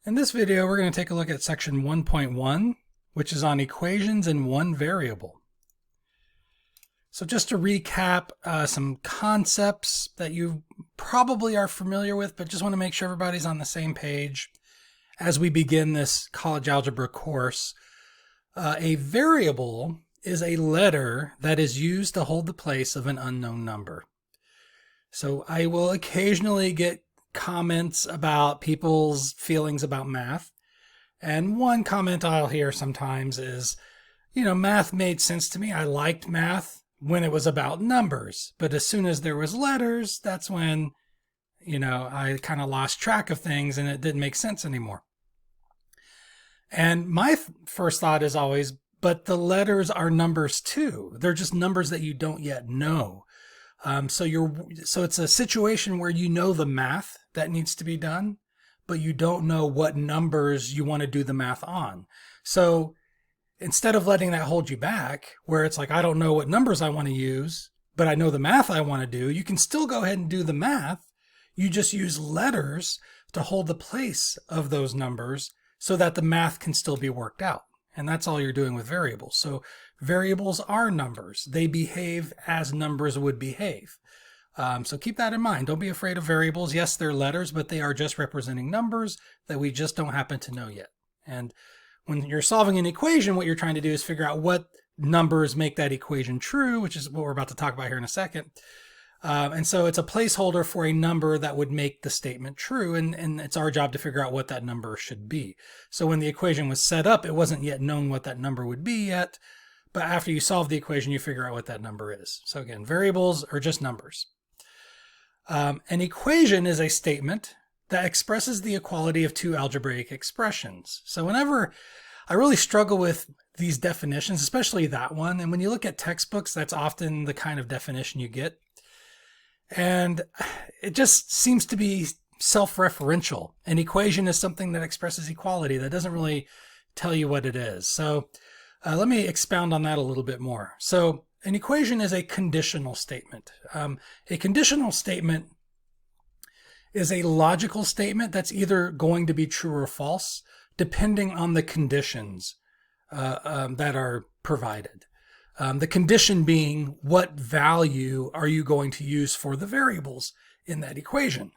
In this video, we're going to take a look at section 1.1, which is on equations in one variable. So just to recap some concepts that you probably are familiar with, but just want to make sure everybody's on the same page as we begin this college algebra course. A variable is a letter that is used to hold the place of an unknown number. So I will occasionally get comments about people's feelings about math. And one comment I'll hear sometimes is, math made sense to me. I liked math when it was about numbers. But as soon as there was letters, that's when, I kind of lost track of things and it didn't make sense anymore. And my first thought is always, but the letters are numbers too. They're just numbers that you don't yet know. So it's a situation where you know the math that needs to be done, but you don't know what numbers you want to do the math on. So instead of letting that hold you back, where it's like, I don't know what numbers I want to use, but I know the math I want to do, you can still go ahead and do the math. You just use letters to hold the place of those numbers so that the math can still be worked out. And that's all you're doing with variables. So variables are numbers. They behave as numbers would behave. So keep that in mind. Don't be afraid of variables. Yes, they're letters, but they are just representing numbers that we just don't happen to know yet. And when you're solving an equation, what you're trying to do is figure out what numbers make that equation true, which is what we're about to talk about here in a second. And so it's a placeholder for a number that would make the statement true, and it's our job to figure out what that number should be. So when the equation was set up, it wasn't yet known what that number would be yet, but after you solve the equation, you figure out what that number is. So again, variables are just numbers. An equation is a statement that expresses the equality of two algebraic expressions. So whenever I really struggle with these definitions, especially that one, and when you look at textbooks, that's often the kind of definition you get. And it just seems to be self-referential. An equation is something that expresses equality. That doesn't really tell you what it is. So let me expound on that a little bit more. So an equation is a conditional statement. A conditional statement is a logical statement that's either going to be true or false, depending on the conditions that are provided. The condition being, what value are you going to use for the variables in that equation?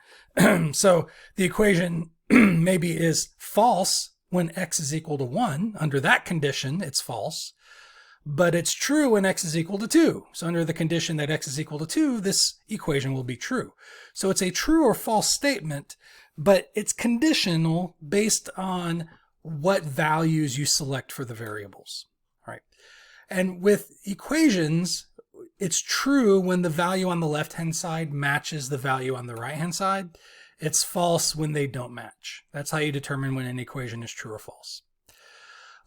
So the equation maybe is false when x is equal to 1. Under that condition, it's false. But it's true when x is equal to 2. So under the condition that x is equal to 2, this equation will be true. So it's a true or false statement, but it's conditional based on what values you select for the variables. And with equations, it's true when the value on the left-hand side matches the value on the right-hand side. It's false when they don't match. That's how you determine when an equation is true or false.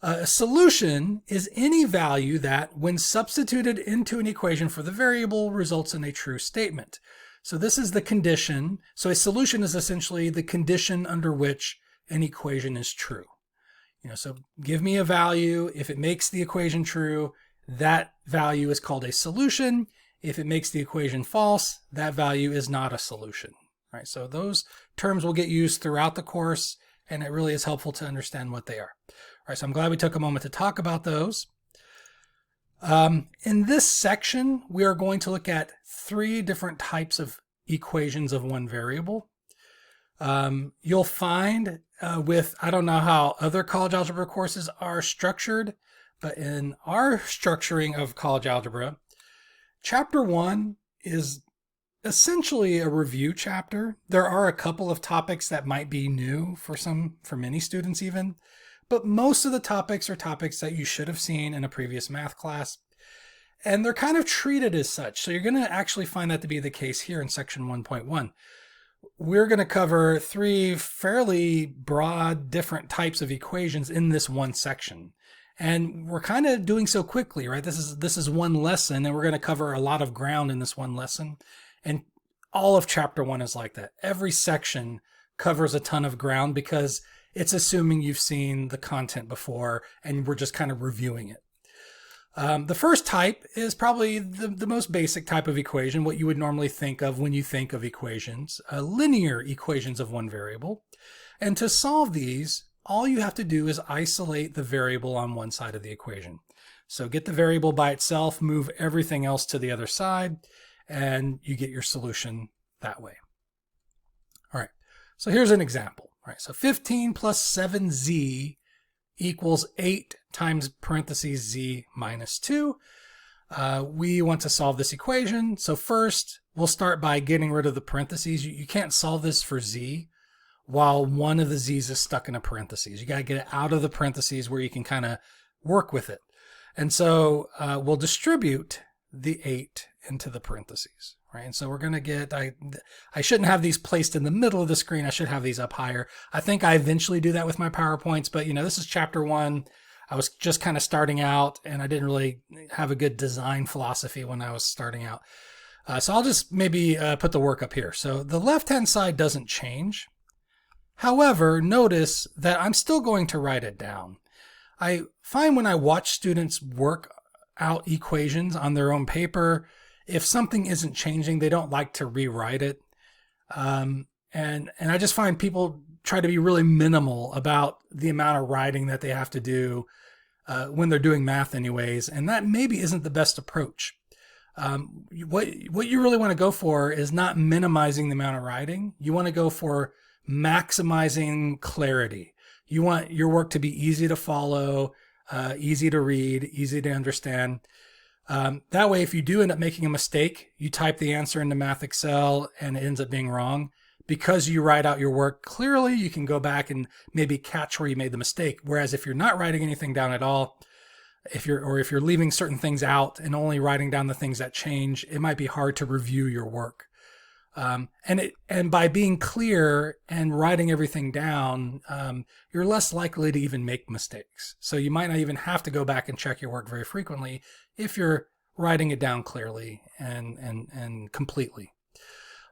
A solution is any value that, when substituted into an equation for the variable, results in a true statement. So this is the condition. So a solution is essentially the condition under which an equation is true. So give me a value. If it makes the equation true, that value is called a solution. If it makes the equation false, that value is not a solution. Right? So those terms will get used throughout the course, and it really is helpful to understand what they are. All right, so I'm glad we took a moment to talk about those. In this section, we are going to look at 3 different types of equations of one variable. You'll find I don't know how other college algebra courses are structured, but in our structuring of college algebra, chapter 1 is essentially a review chapter. There are a couple of topics that might be new for many students even, but most of the topics are topics that you should have seen in a previous math class, and they're kind of treated as such. So you're going to actually find that to be the case here in section 1.1. We're going to cover 3 fairly broad, different types of equations in this one section. And we're kind of doing so quickly, right? This is one lesson, and we're going to cover a lot of ground in this one lesson. And all of chapter 1 is like that. Every section covers a ton of ground because it's assuming you've seen the content before, and we're just kind of reviewing it. The first type is probably the most basic type of equation, what you would normally think of when you think of equations, linear equations of one variable. And to solve these, all you have to do is isolate the variable on one side of the equation. So get the variable by itself, move everything else to the other side, and you get your solution that way. All right, so here's an example. All right, so 15 plus 7z equals 8 times parentheses z minus 2. We want to solve this equation. So first, we'll start by getting rid of the parentheses. You can't solve this for z while one of the z's is stuck in a parentheses. You got to get it out of the parentheses where you can kind of work with it. And so we'll distribute the 8 into the parentheses, right? And so we're going to get, I shouldn't have these placed in the middle of the screen. I should have these up higher. I think I eventually do that with my PowerPoints, but this is chapter 1. I was just kind of starting out and I didn't really have a good design philosophy when I was starting out. So I'll just maybe put the work up here. So the left-hand side doesn't change. However, notice that I'm still going to write it down. I find when I watch students work out equations on their own paper, if something isn't changing, they don't like to rewrite it. And I just find people try to be really minimal about the amount of writing that they have to do when they're doing math anyways. And that maybe isn't the best approach. What you really want to go for is not minimizing the amount of writing. You want to go for maximizing clarity. You want your work to be easy to follow, easy to read, easy to understand. That way, if you do end up making a mistake, you type the answer into Math Excel and it ends up being wrong. Because you write out your work clearly, you can go back and maybe catch where you made the mistake. Whereas if you're not writing anything down at all, if you're leaving certain things out and only writing down the things that change, it might be hard to review your work. And by being clear and writing everything down, you're less likely to even make mistakes. So you might not even have to go back and check your work very frequently if you're writing it down clearly and completely.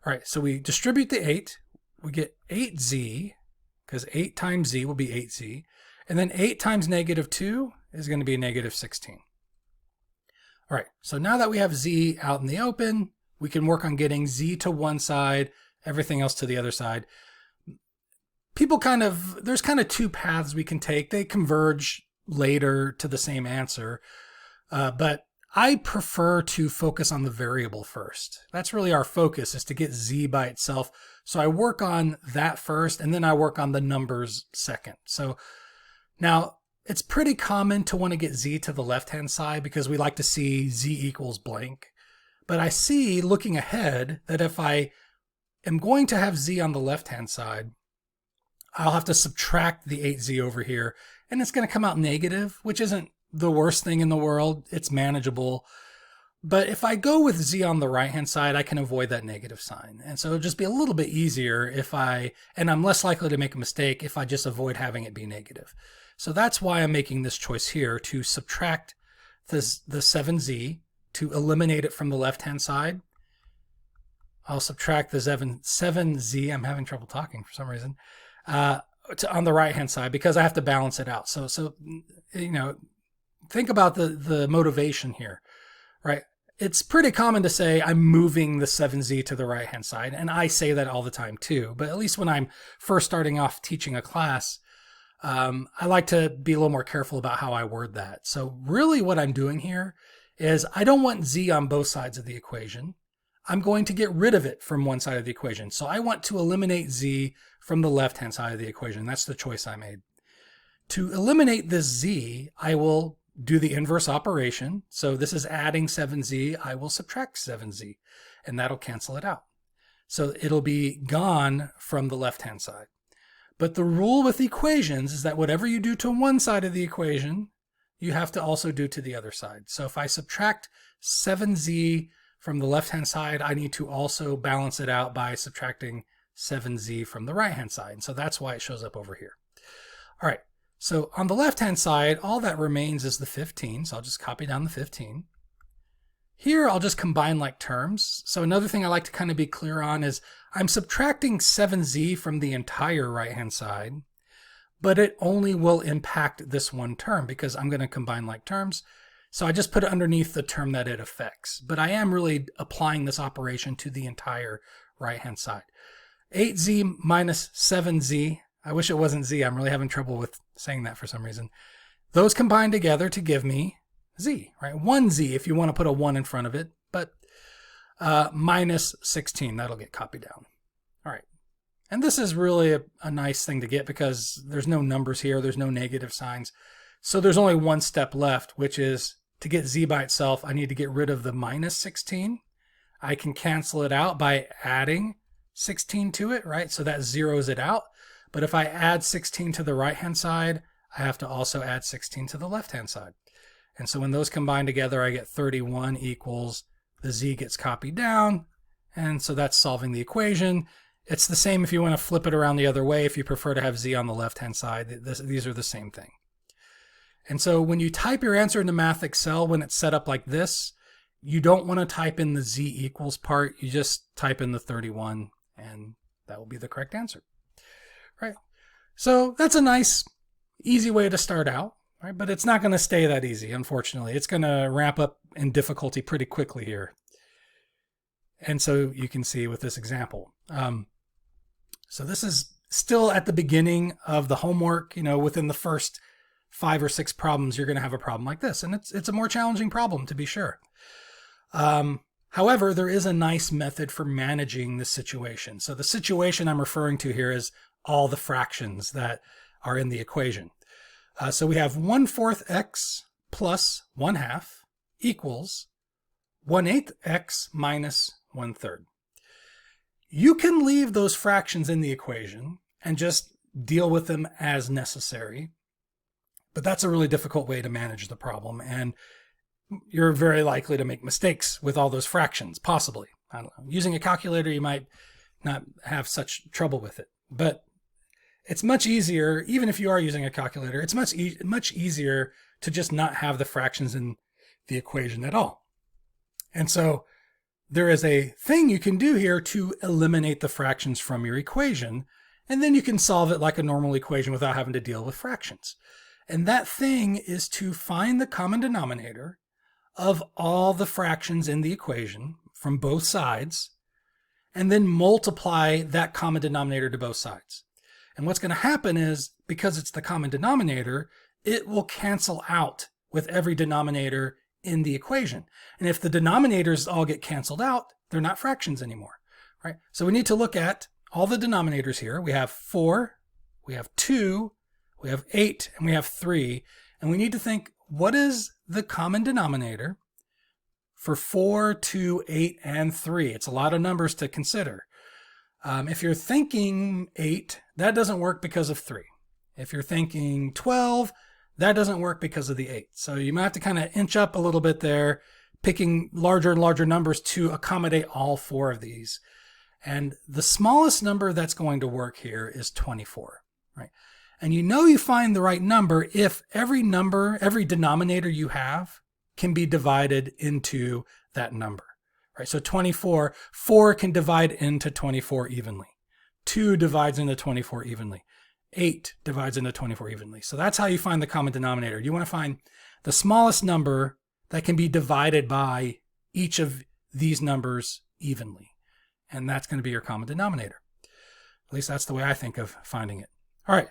All right, so we distribute the 8. We get 8z, because 8 times z will be 8z. And then 8 times negative 2 is going to be negative 16. All right, so now that we have z out in the open, we can work on getting z to one side, everything else to the other side. There's kind of two paths we can take. They converge later to the same answer, but I prefer to focus on the variable first. That's really our focus, is to get z by itself. So I work on that first, and then I work on the numbers second. So now it's pretty common to want to get z to the left-hand side because we like to see z equals blank. But I see, looking ahead, that if I am going to have z on the left-hand side, I'll have to subtract the 8z over here, and it's going to come out negative, which isn't the worst thing in the world. It's manageable. But if I go with z on the right-hand side, I can avoid that negative sign. And so it'll just be a little bit easier and I'm less likely to make a mistake if I just avoid having it be negative. So that's why I'm making this choice here, to subtract the 7z, to eliminate it from the left-hand side. I'll subtract the 7z, I'm having trouble talking for some reason, on the right-hand side because I have to balance it out. So think about the motivation here, right? It's pretty common to say I'm moving the 7z to the right-hand side, and I say that all the time too, but at least when I'm first starting off teaching a class, I like to be a little more careful about how I word that. So really what I'm doing here is I don't want z on both sides of the equation. I'm going to get rid of it from one side of the equation. So I want to eliminate z from the left-hand side of the equation. That's the choice I made. To eliminate this z, I will do the inverse operation. So this is adding 7z. I will subtract 7z, and that'll cancel it out. So it'll be gone from the left-hand side. But the rule with equations is that whatever you do to one side of the equation, you have to also do to the other side. So if I subtract 7z from the left-hand side, I need to also balance it out by subtracting 7z from the right-hand side. And so that's why it shows up over here. All right, so on the left-hand side, all that remains is the 15. So I'll just copy down the 15. Here, I'll just combine like terms. So another thing I like to kind of be clear on is I'm subtracting 7z from the entire right-hand side, but it only will impact this one term because I'm going to combine like terms. So I just put it underneath the term that it affects. But I am really applying this operation to the entire right-hand side. 8z minus 7z. I wish it wasn't z. I'm really having trouble with saying that for some reason. Those combine together to give me z, right? 1z if you want to put a 1 in front of it, but minus 16. That'll get copied down. All right. And this is really a nice thing to get because there's no numbers here. There's no negative signs. So there's only one step left, which is to get z by itself, I need to get rid of the minus 16. I can cancel it out by adding 16 to it, right? So that zeroes it out. But if I add 16 to the right-hand side, I have to also add 16 to the left-hand side. And so when those combine together, I get 31 equals the z gets copied down. And so that's solving the equation. It's the same if you want to flip it around the other way. If you prefer to have z on the left-hand side, these are the same thing. And so when you type your answer into Math Excel, when it's set up like this, you don't want to type in the z equals part. You just type in the 31, and that will be the correct answer. Right? So that's a nice, easy way to start out. Right? But it's not going to stay that easy, unfortunately. It's going to ramp up in difficulty pretty quickly here. And so you can see with this example. So this is still at the beginning of the homework. You know, within the first 5 or 6 problems, you're going to have a problem like this. And it's a more challenging problem, to be sure. However, there is a nice method for managing this situation. So the situation I'm referring to here is all the fractions that are in the equation. So we have 1/4 x plus 1/2 equals 1/8 x minus 1/3. You can leave those fractions in the equation and just deal with them as necessary. But that's a really difficult way to manage the problem, and you're very likely to make mistakes with all those fractions, possibly. I don't know. Using a calculator, you might not have such trouble with it. But it's much easier, even if you are using a calculator, it's much easier to just not have the fractions in the equation at all. And so there is a thing you can do here to eliminate the fractions from your equation, and then you can solve it like a normal equation without having to deal with fractions. And that thing is to find the common denominator of all the fractions in the equation from both sides, and then multiply that common denominator to both sides. And what's going to happen is, because it's the common denominator, it will cancel out with every denominator in the equation. And if the denominators all get canceled out, they're not fractions anymore, right? So we need to look at all the denominators here. We have 4, we have 2, we have 8, and we have 3. And we need to think, what is the common denominator for 4, 2, 8, and 3? It's a lot of numbers to consider. If you're thinking 8, that doesn't work because of 3. If you're thinking 12, that doesn't work because of the 8. So you might have to kind of inch up a little bit there, picking larger and larger numbers to accommodate all 4 of these. And the smallest number that's going to work here is 24, right? And you know you find the right number if every denominator you have can be divided into that number, right? So 24, 4 can divide into 24 evenly. 2 divides into 24 evenly. 8 divides into 24 evenly. So that's how you find the common denominator. You want to find the smallest number that can be divided by each of these numbers evenly. And that's going to be your common denominator. At least that's the way I think of finding it. All right.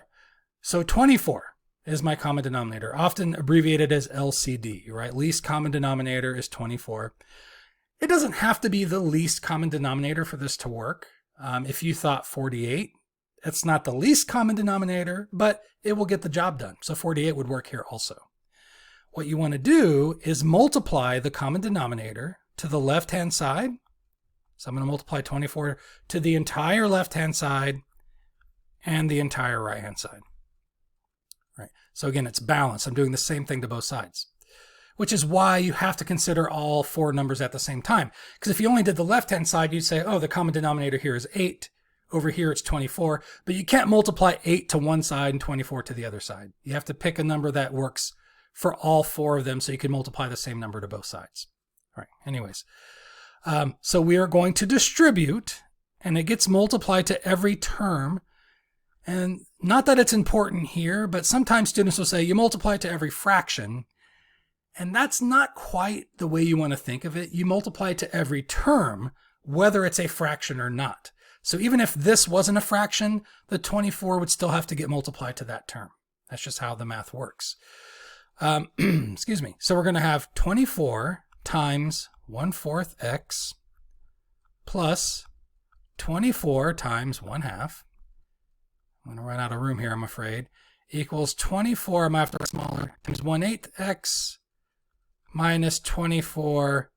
So 24 is my common denominator, often abbreviated as LCD, right? Least common denominator is 24. It doesn't have to be the least common denominator for this to work. If you thought 48, it's not the least common denominator, but it will get the job done. So 48 would work here also. What you want to do is multiply the common denominator to the left-hand side. So I'm going to multiply 24 to the entire left-hand side and the entire right-hand side. Right. So again, it's balanced. I'm doing the same thing to both sides, which is why you have to consider all 4 numbers at the same time. Because if you only did the left-hand side, you'd say, oh, the common denominator here is 8. Over here, it's 24. But you can't multiply 8 to one side and 24 to the other side. You have to pick a number that works for all 4 of them so you can multiply the same number to both sides. All right. Anyways, so we are going to distribute, and it gets multiplied to every term. And not that it's important here, but sometimes students will say you multiply it to every fraction. And that's not quite the way you want to think of it. You multiply to every term, whether it's a fraction or not. So even if this wasn't a fraction, the 24 would still have to get multiplied to that term. That's just how the math works. Excuse me. So we're going to have 24 times 1/4 x plus 24 times 1/2. I'm going to run out of room here, I'm afraid. Equals 24, I'm going to have to write smaller, times 1/8 x minus 24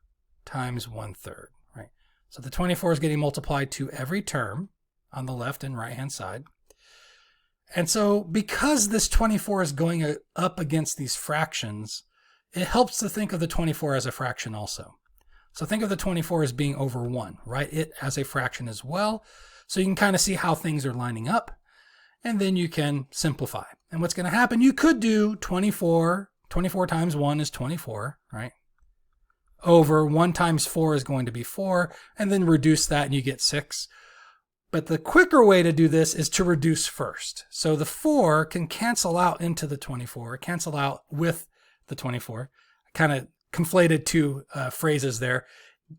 times 1/3. Right? So the 24 is getting multiplied to every term on the left and right hand side. And so because this 24 is going up against these fractions, it helps to think of the 24 as a fraction also. So think of the 24 as being over 1. Write it as a fraction as well. So you can kind of see how things are lining up. And then you can simplify. And what's going to happen, you could do 24 times 1 is 24, right? Over 1 times 4 is going to be 4, and then reduce that and you get 6. But the quicker way to do this is to reduce first. So the 4 can cancel out into the 24, cancel out with the 24. I kind of conflated two phrases there.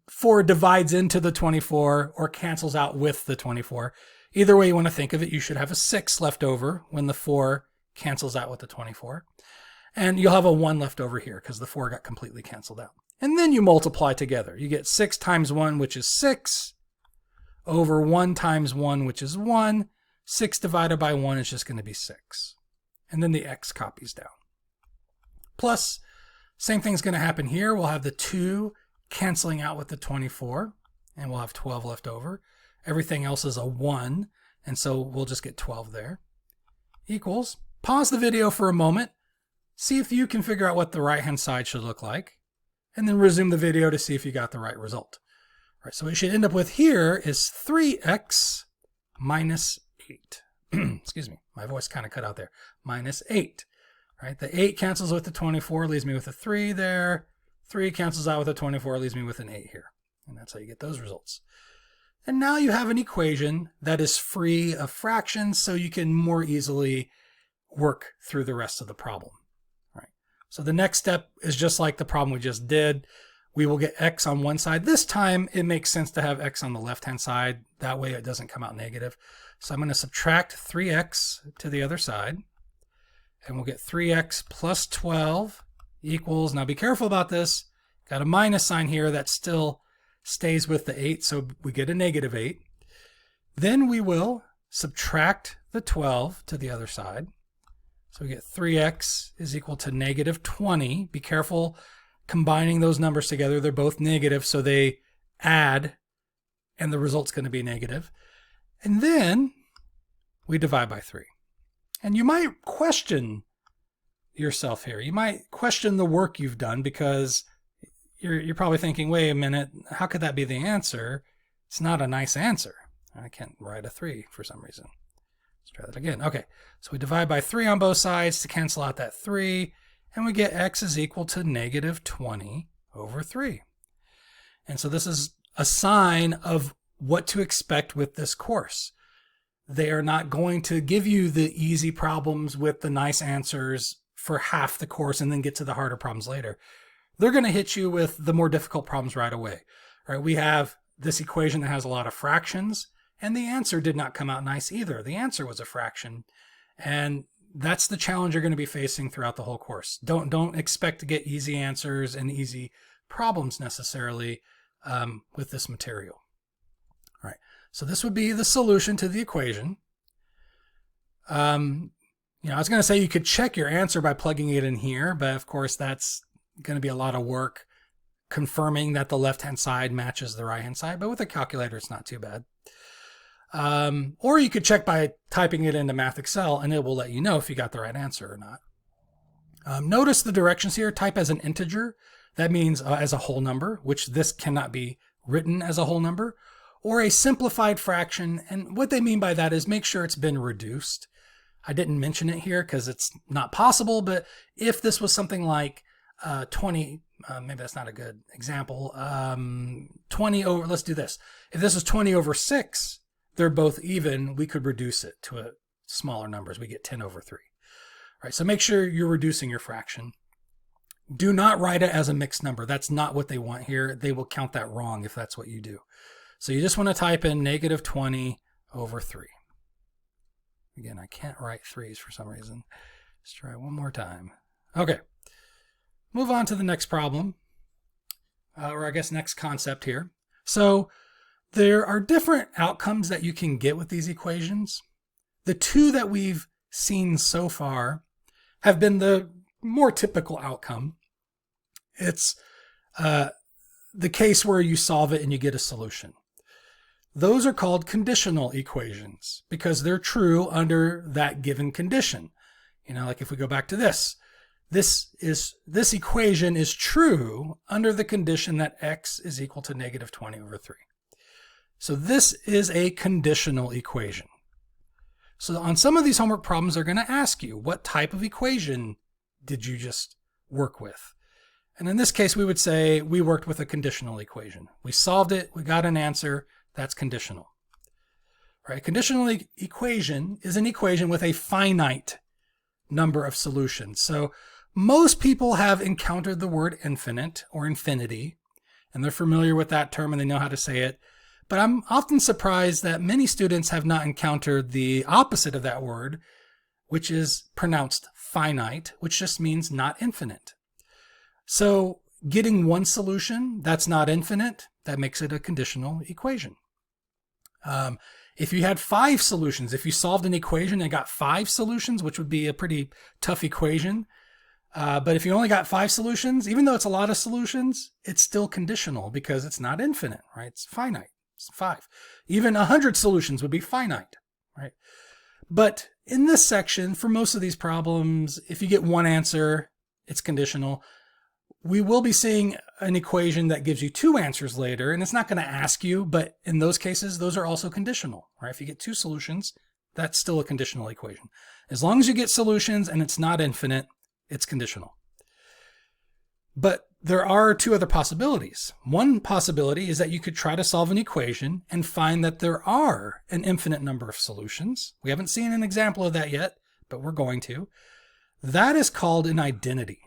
4 divides into the 24 or cancels out with the 24. Either way you want to think of it, you should have a 6 left over when the 4 cancels out with the 24. And you'll have a 1 left over here because the 4 got completely canceled out. And then you multiply together. You get 6 times 1, which is 6, over 1 times 1, which is 1. 6 divided by 1 is just going to be 6. And then the x copies down. Plus, same thing's going to happen here. We'll have the 2 canceling out with the 24, and we'll have 12 left over. Everything else is a 1, and so we'll just get 12 there. Equals, pause the video for a moment, see if you can figure out what the right-hand side should look like, and then resume the video to see if you got the right result. All right, so what you should end up with here is 3x minus 8. Excuse me, my voice kind of cut out there. Minus 8. Right, the 8 cancels with the 24, leaves me with a 3 there. 3 cancels out with a 24, leaves me with an 8 here. And that's how you get those results. And now you have an equation that is free of fractions, so you can more easily work through the rest of the problem. Right. So the next step is just like the problem we just did. We will get x on one side. This time, it makes sense to have x on the left-hand side. That way it doesn't come out negative. So I'm going to subtract 3x to the other side. And we'll get 3x plus 12 equals, now be careful about this, got a minus sign here that still stays with the 8, so we get a negative 8. Then we will subtract the 12 to the other side. So we get 3x is equal to negative 20. Be careful combining those numbers together. They're both negative, so they add, and the result's going to be negative. And then we divide by 3. And you might question yourself here. You might question the work you've done because you're probably thinking, wait a minute, how could that be the answer? It's not a nice answer. I can't write a 3 for some reason. Let's try that again. Okay, so we divide by 3 on both sides to cancel out that 3, and we get x is equal to negative 20 over 3. And so this is a sign of what to expect with this course. They are not going to give you the easy problems with the nice answers for half the course and then get to the harder problems later. They're going to hit you with the more difficult problems right away. All right, we have this equation that has a lot of fractions, and the answer did not come out nice either. The answer was a fraction, and that's the challenge you're going to be facing throughout the whole course. Don't expect to get easy answers and easy problems necessarily with this material. All right, so this would be the solution to the equation. I was going to say you could check your answer by plugging it in here, but of course that's going to be a lot of work confirming that the left-hand side matches the right-hand side, but with a calculator it's not too bad. Or you could check by typing it into Math Excel and it will let you know if you got the right answer or not. Notice the directions here. Type as an integer. That means as a whole number, which this cannot be written as a whole number, or a simplified fraction. And what they mean by that is make sure it's been reduced. I didn't mention it here because it's not possible, but if this was something like 20, maybe that's not a good example, 20 over, let's do this. If this is 20 over 6, they're both even, we could reduce it to a smaller numbers. We get 10 over 3. All right, so make sure you're reducing your fraction. Do not write it as a mixed number. That's not what they want here. They will count that wrong if that's what you do. So you just want to type in negative 20 over 3. Again, I can't write 3's for some reason. Let's try one more time. Okay. Move on to the next problem, or I guess next concept here. So there are different outcomes that you can get with these equations. The two that we've seen so far have been the more typical outcome. It's the case where you solve it and you get a solution. Those are called conditional equations because they're true under that given condition. You know, like if we go back to this equation is true under the condition that x is equal to negative 20 over 3. So this is a conditional equation. So on some of these homework problems, they're going to ask you, what type of equation did you just work with? And in this case, we would say we worked with a conditional equation. We solved it, we got an answer, that's conditional. Right? A conditional equation is an equation with a finite number of solutions. So most people have encountered the word infinite or infinity, and they're familiar with that term and they know how to say it. But I'm often surprised that many students have not encountered the opposite of that word, which is pronounced finite, which just means not infinite. So getting one solution that's not infinite, that makes it a conditional equation. If you had 5 solutions, if you solved an equation and got 5 solutions, which would be a pretty tough equation, but if you only got 5 solutions, even though it's a lot of solutions, it's still conditional because it's not infinite, right? It's finite. It's 5. Even 100 solutions would be finite, right? But in this section, for most of these problems, if you get one answer, it's conditional. We will be seeing an equation that gives you 2 answers later, and it's not going to ask you, but in those cases, those are also conditional, right? If you get 2 solutions, that's still a conditional equation. As long as you get solutions and it's not infinite, it's conditional. But there are 2 other possibilities. One possibility is that you could try to solve an equation and find that there are an infinite number of solutions. We haven't seen an example of that yet, but we're going to. That is called an identity.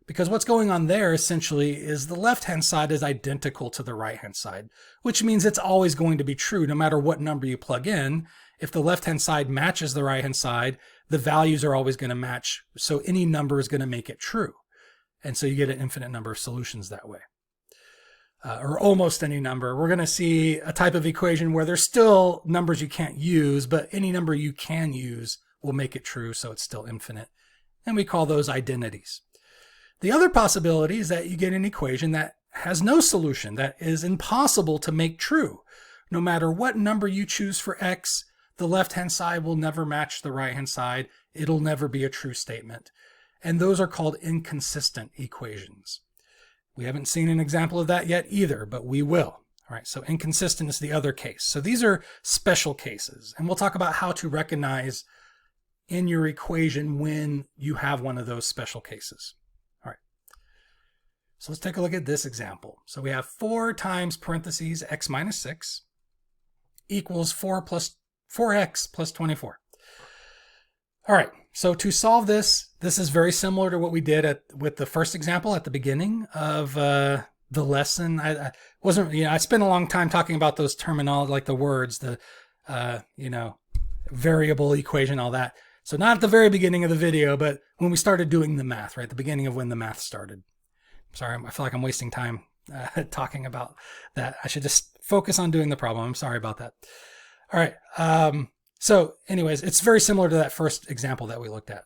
Because what's going on there essentially is the left-hand side is identical to the right-hand side, which means it's always going to be true no matter what number you plug in. If the left-hand side matches the right-hand side, the values are always going to match. So any number is going to make it true. And so you get an infinite number of solutions that way. Or almost any number. We're going to see a type of equation where there's still numbers you can't use, but any number you can use will make it true, so it's still infinite. And we call those identities. The other possibility is that you get an equation that has no solution, that is impossible to make true. No matter what number you choose for x, the left-hand side will never match the right-hand side. It'll never be a true statement. And those are called inconsistent equations. We haven't seen an example of that yet either, but we will. All right, so inconsistent is the other case. So these are special cases, and we'll talk about how to recognize in your equation when you have one of those special cases. All right, so let's take a look at this example. So we have 4 times parentheses x minus 6 equals 4x plus 24. All right, so to solve this, this is very similar to what we did with the first example at the beginning of the lesson. I spent a long time talking about those terminology, like the words, the variable equation, all that. So not at the very beginning of the video, but when we started doing the math, right? The beginning of when the math started. Sorry, I feel like I'm wasting time talking about that. I should just focus on doing the problem. I'm sorry about that. All right. So anyways, it's very similar to that first example that we looked at.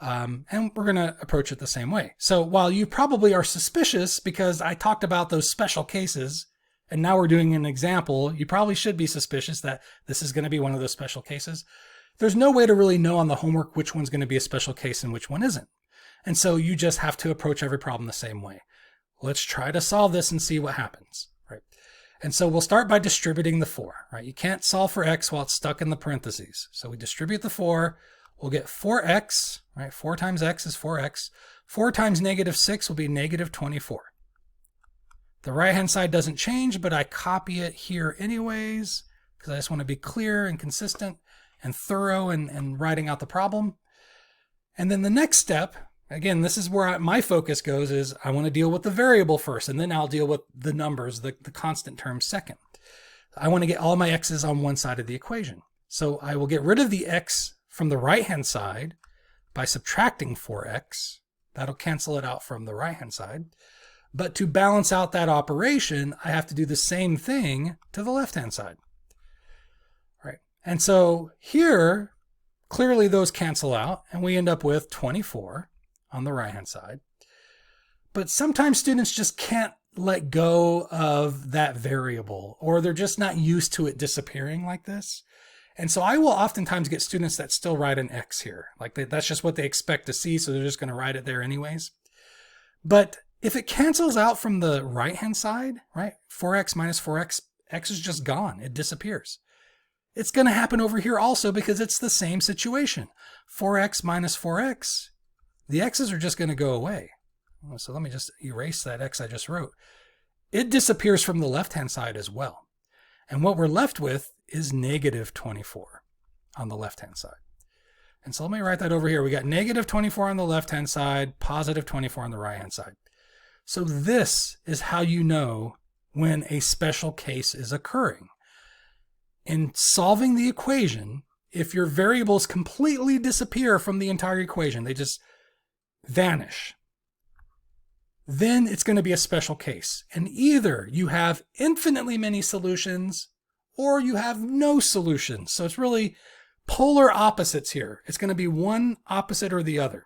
And we're going to approach it the same way. So while you probably are suspicious because I talked about those special cases, and now we're doing an example, you probably should be suspicious that this is going to be one of those special cases. There's no way to really know on the homework which one's going to be a special case and which one isn't. And so you just have to approach every problem the same way. Let's try to solve this and see what happens, right? And so we'll start by distributing the 4, right? You can't solve for x while it's stuck in the parentheses. So we distribute the 4, we'll get 4x, right? 4 times x is 4x. 4 times negative 6 will be negative 24. The right-hand side doesn't change, but I copy it here anyways, because I just want to be clear and consistent and thorough in writing out the problem. And then the next step Again, this is where my focus goes, is I want to deal with the variable first, and then I'll deal with the numbers, the constant terms second. I want to get all my x's on one side of the equation. So I will get rid of the x from the right-hand side by subtracting 4x. That'll cancel it out from the right-hand side. But to balance out that operation, I have to do the same thing to the left-hand side. All right. And so here, clearly those cancel out, and we end up with 24 on the right-hand side. But sometimes students just can't let go of that variable, or they're just not used to it disappearing like this. And so I will oftentimes get students that still write an x here. Like that's just what they expect to see, so they're just going to write it there anyways. But if it cancels out from the right-hand side, right, 4x minus 4x, x is just gone. It disappears. It's going to happen over here also because it's the same situation. 4x minus 4x, the x's are just going to go away. So let me just erase that x I just wrote. It disappears from the left-hand side as well. And what we're left with is negative 24 on the left-hand side. And so let me write that over here. We got negative 24 on the left-hand side, positive 24 on the right-hand side. So this is how you know when a special case is occurring. In solving the equation, if your variables completely disappear from the entire equation, they just vanish, then it's going to be a special case. And either you have infinitely many solutions or you have no solutions. So it's really polar opposites here. It's going to be one opposite or the other.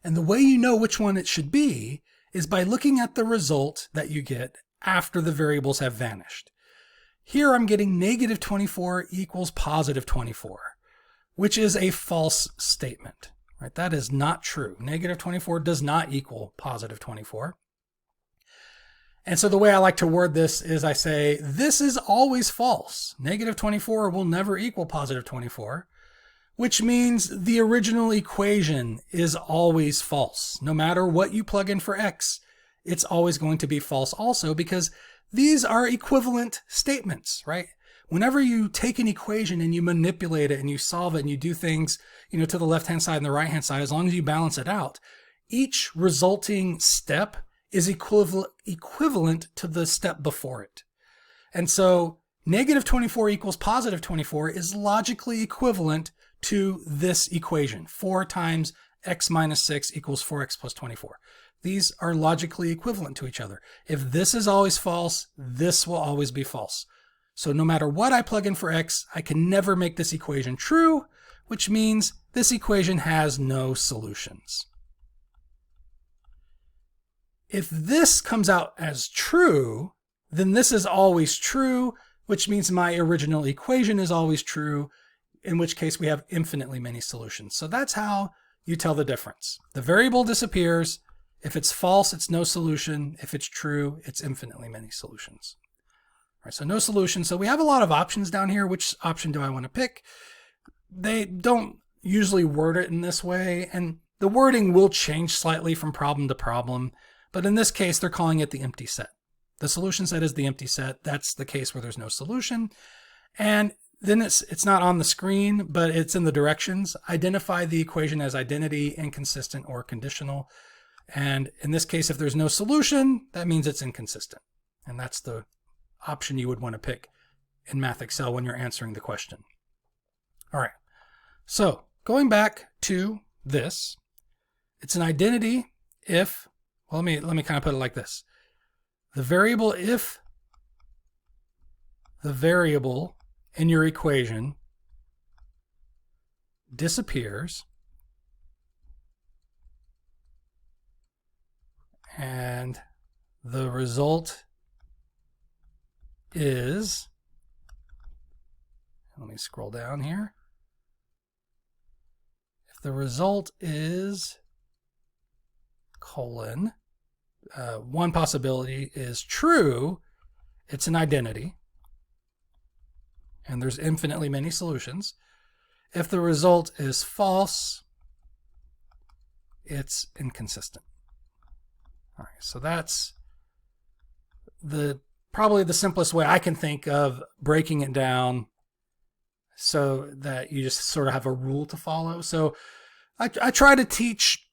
And the way you know which one it should be is by looking at the result that you get after the variables have vanished. Here I'm getting negative 24 equals positive 24, which is a false statement. Right? That is not true. Negative 24 does not equal positive 24. And so the way I like to word this is I say, this is always false. Negative 24 will never equal positive 24, which means the original equation is always false. No matter what you plug in for x, it's always going to be false also, because these are equivalent statements, right? Whenever you take an equation and you manipulate it and you solve it and you do things, to the left-hand side and the right-hand side, as long as you balance it out, each resulting step is equivalent to the step before it. And so negative 24 equals positive 24 is logically equivalent to this equation. 4 times x minus 6 equals 4x plus 24. These are logically equivalent to each other. If this is always false, this will always be false. So no matter what I plug in for x, I can never make this equation true, which means this equation has no solutions. If this comes out as true, then this is always true, which means my original equation is always true, in which case we have infinitely many solutions. So that's how you tell the difference. The variable disappears. If it's false, it's no solution. If it's true, it's infinitely many solutions. All right, so no solution. So we have a lot of options down here. Which option do I want to pick? They don't usually word it in this way, and the wording will change slightly from problem to problem, but in this case, they're calling it the empty set. The solution set is the empty set. That's the case where there's no solution. And then it's not on the screen, but it's in the directions. Identify the equation as identity, inconsistent, or conditional. And in this case, if there's no solution, that means it's inconsistent. And that's the option you would want to pick in Math Excel when you're answering the question. All right, so going back to this, it's an identity if, well, let me kind of put it like this. The variable, if the variable in your equation disappears and the result is, let me scroll down here. If the result is colon, one possibility is true, it's an identity, and there's infinitely many solutions. If the result is false, it's inconsistent. All right, so that's probably the simplest way I can think of breaking it down so that you just sort of have a rule to follow. So I try to teach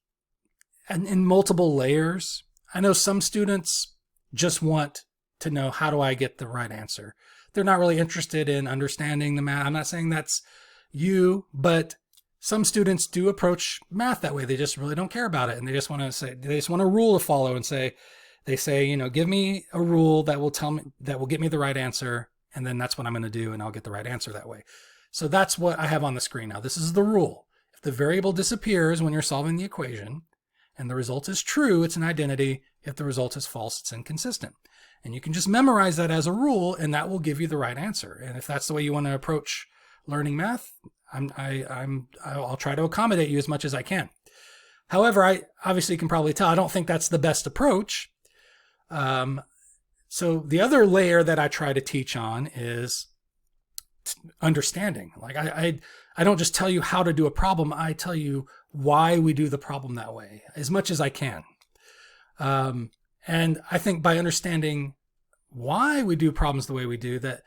and in multiple layers. I know some students just want to know, how do I get the right answer? They're not really interested in understanding the math. I'm not saying that's you, but some students do approach math that way. They just really don't care about it. And they just want a rule to follow and they say, give me a rule that will get me the right answer. And then that's what I'm going to do. And I'll get the right answer that way. So that's what I have on the screen now. This is the rule. If the variable disappears when you're solving the equation and the result is true, it's an identity. If the result is false, it's inconsistent. And you can just memorize that as a rule, and that will give you the right answer. And if that's the way you want to approach learning math, I'll try to accommodate you as much as I can. However, I obviously can probably tell I don't think that's the best approach. So the other layer that I try to teach on is understanding. Like I don't just tell you how to do a problem. I tell you why we do the problem that way as much as I can. And I think by understanding why we do problems the way we do, that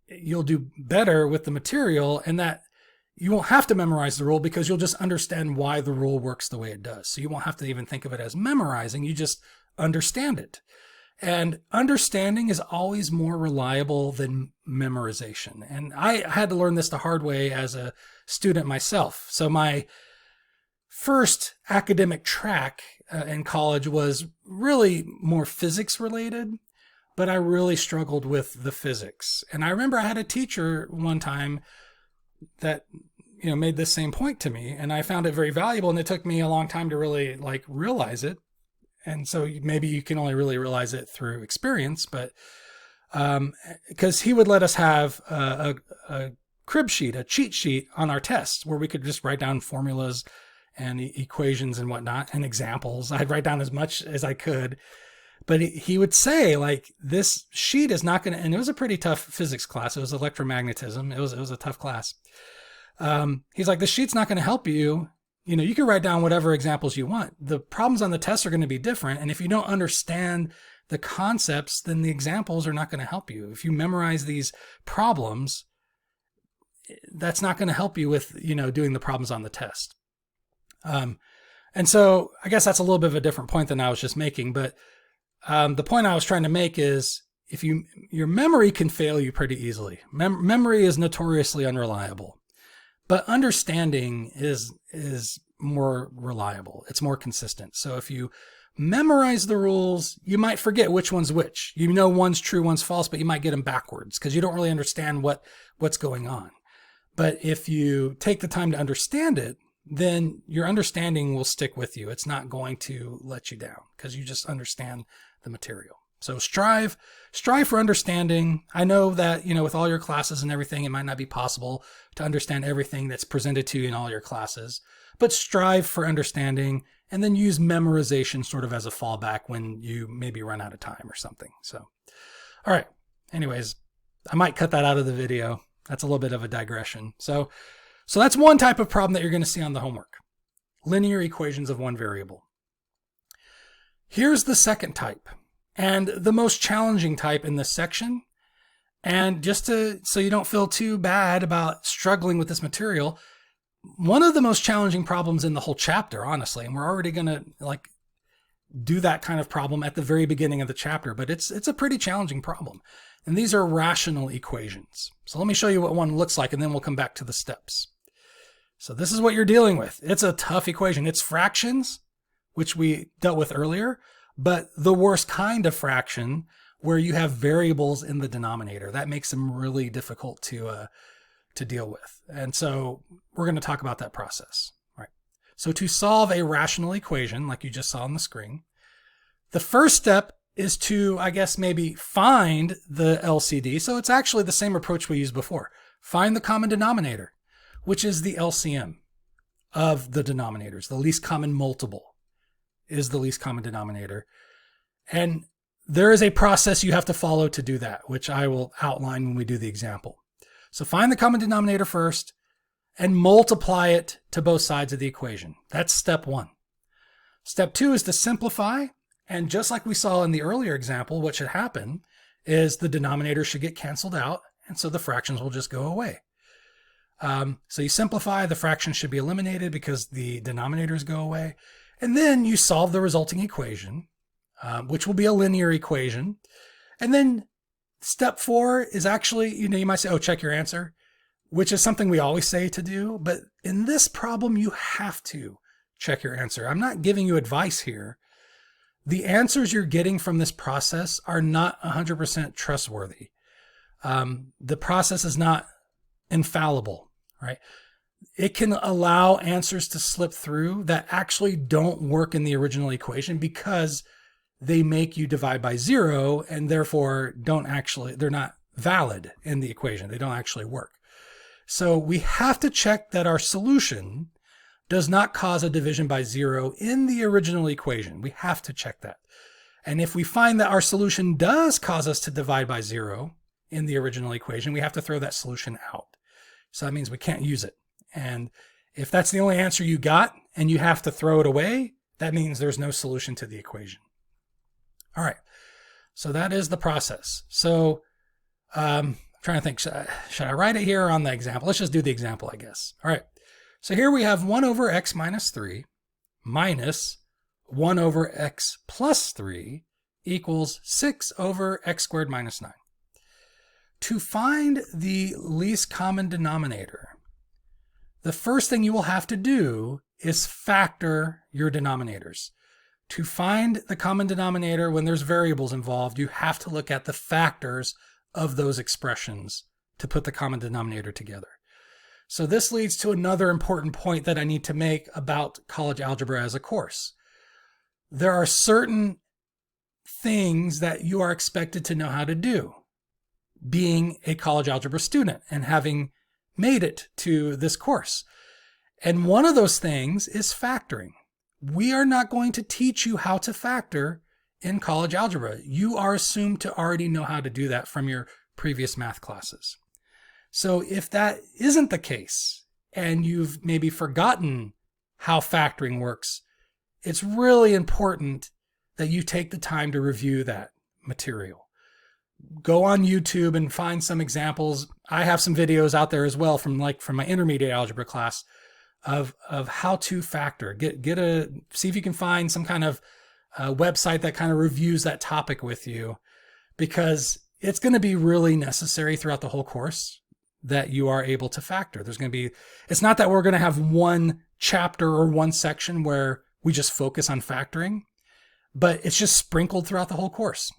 you'll do better with the material, and that you won't have to memorize the rule because you'll just understand why the rule works the way it does. So you won't have to even think of it as memorizing. You just understand it. And understanding is always more reliable than memorization. And I had to learn this the hard way as a student myself. So my first academic track in college was really more physics related, but I really struggled with the physics. And I remember I had a teacher one time that made this same point to me, and I found it very valuable, and it took me a long time to really realize it. And so maybe you can only really realize it through experience, but because he would let us have a crib sheet, a cheat sheet on our tests where we could just write down formulas and equations and whatnot and examples. I'd write down as much as I could, but he would say, this sheet is not going to, and it was a pretty tough physics class. It was electromagnetism. It was a tough class. He's like, this sheet's not going to help you. You can write down whatever examples you want. The problems on the test are going to be different. And if you don't understand the concepts, then the examples are not going to help you. If you memorize these problems, that's not going to help you with, doing the problems on the test. And so I guess that's a little bit of a different point than I was just making. But the point I was trying to make is your memory can fail you pretty easily. Memory is notoriously unreliable. But understanding is more reliable. It's more consistent. So if you memorize the rules, you might forget which one's which. One's true, one's false, but you might get them backwards because you don't really understand what's going on. But if you take the time to understand it, then your understanding will stick with you. It's not going to let you down because you just understand the material. So strive for understanding. I know that, with all your classes and everything, it might not be possible to understand everything that's presented to you in all your classes, but strive for understanding and then use memorization sort of as a fallback when you maybe run out of time or something. So, all right. Anyways, I might cut that out of the video. That's a little bit of a digression. So that's one type of problem that you're going to see on the homework. Linear equations of one variable. Here's the second type. And the most challenging type in this section, and so you don't feel too bad about struggling with this material, one of the most challenging problems in the whole chapter, honestly, and we're already going to do that kind of problem at the very beginning of the chapter, but it's a pretty challenging problem. And these are rational equations. So let me show you what one looks like, and then we'll come back to the steps. So this is what you're dealing with. It's a tough equation. It's fractions, which we dealt with earlier, but the worst kind of fraction where you have variables in the denominator. That makes them really difficult to deal with. And so we're going to talk about that process. All right. So to solve a rational equation, like you just saw on the screen, the first step is to, I guess, maybe find the LCD. So it's actually the same approach we used before. Find the common denominator, which is the LCM of the denominators. The least common multiple is the least common denominator. And there is a process you have to follow to do that, which I will outline when we do the example. So find the common denominator first and multiply it to both sides of the equation. That's step one. Step two is to simplify. And just like we saw in the earlier example, what should happen is the denominator should get canceled out. And so the fractions will just go away. So you simplify, the fractions should be eliminated because the denominators go away. And then you solve the resulting equation, which will be a linear equation. And then step 4 is actually, you might say, oh, check your answer, which is something we always say to do. But in this problem, you have to check your answer. I'm not giving you advice here. The answers you're getting from this process are not 100% trustworthy. The process is not infallible, right? It can allow answers to slip through that actually don't work in the original equation because they make you divide by 0 and therefore they're not valid in the equation. They don't actually work. So we have to check that our solution does not cause a division by 0 in the original equation. We have to check that. And if we find that our solution does cause us to divide by 0 in the original equation, we have to throw that solution out. So that means we can't use it. And if that's the only answer you got and you have to throw it away, that means there's no solution to the equation. All right, so that is the process. So I'm trying to think, should I write it here or on the example? Let's just do the example, I guess. All right, so here we have 1 over x minus 3 minus 1 over x plus 3 equals 6 over x squared minus 9. To find the least common denominator, the first thing you will have to do is factor your denominators. To find the common denominator when there's variables involved, you have to look at the factors of those expressions to put the common denominator together. So this leads to another important point that I need to make about college algebra as a course. There are certain things that you are expected to know how to do, being a college algebra student and having made it to this course. And one of those things is factoring. We are not going to teach you how to factor in college algebra. You are assumed to already know how to do that from your previous math classes. So if that isn't the case, and you've maybe forgotten how factoring works, it's really important that you take the time to review that material. Go on YouTube and find some examples. I have some videos out there as well from my intermediate algebra class of how to factor. See if you can find some kind of website that kind of reviews that topic with you, because it's going to be really necessary throughout the whole course that you are able to factor. It's not that we're going to have one chapter or one section where we just focus on factoring, but it's just sprinkled throughout the whole course.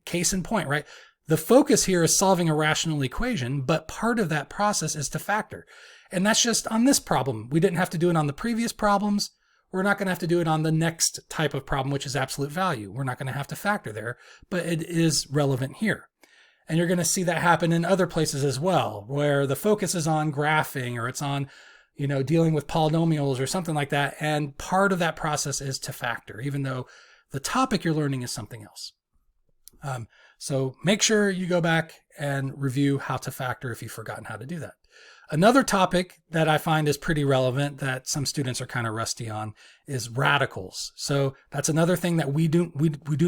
Case in point, right? The focus here is solving a rational equation, but part of that process is to factor. And that's just on this problem. We didn't have to do it on the previous problems. We're not going to have to do it on the next type of problem, which is absolute value. We're not going to have to factor there, but it is relevant here. And you're going to see that happen in other places as well, where the focus is on graphing, or it's on, dealing with polynomials or something like that. And part of that process is to factor, even though the topic you're learning is something else. So make sure you go back and review how to factor if you've forgotten how to do that. Another topic that I find is pretty relevant that some students are kind of rusty on is radicals. So that's another thing that we do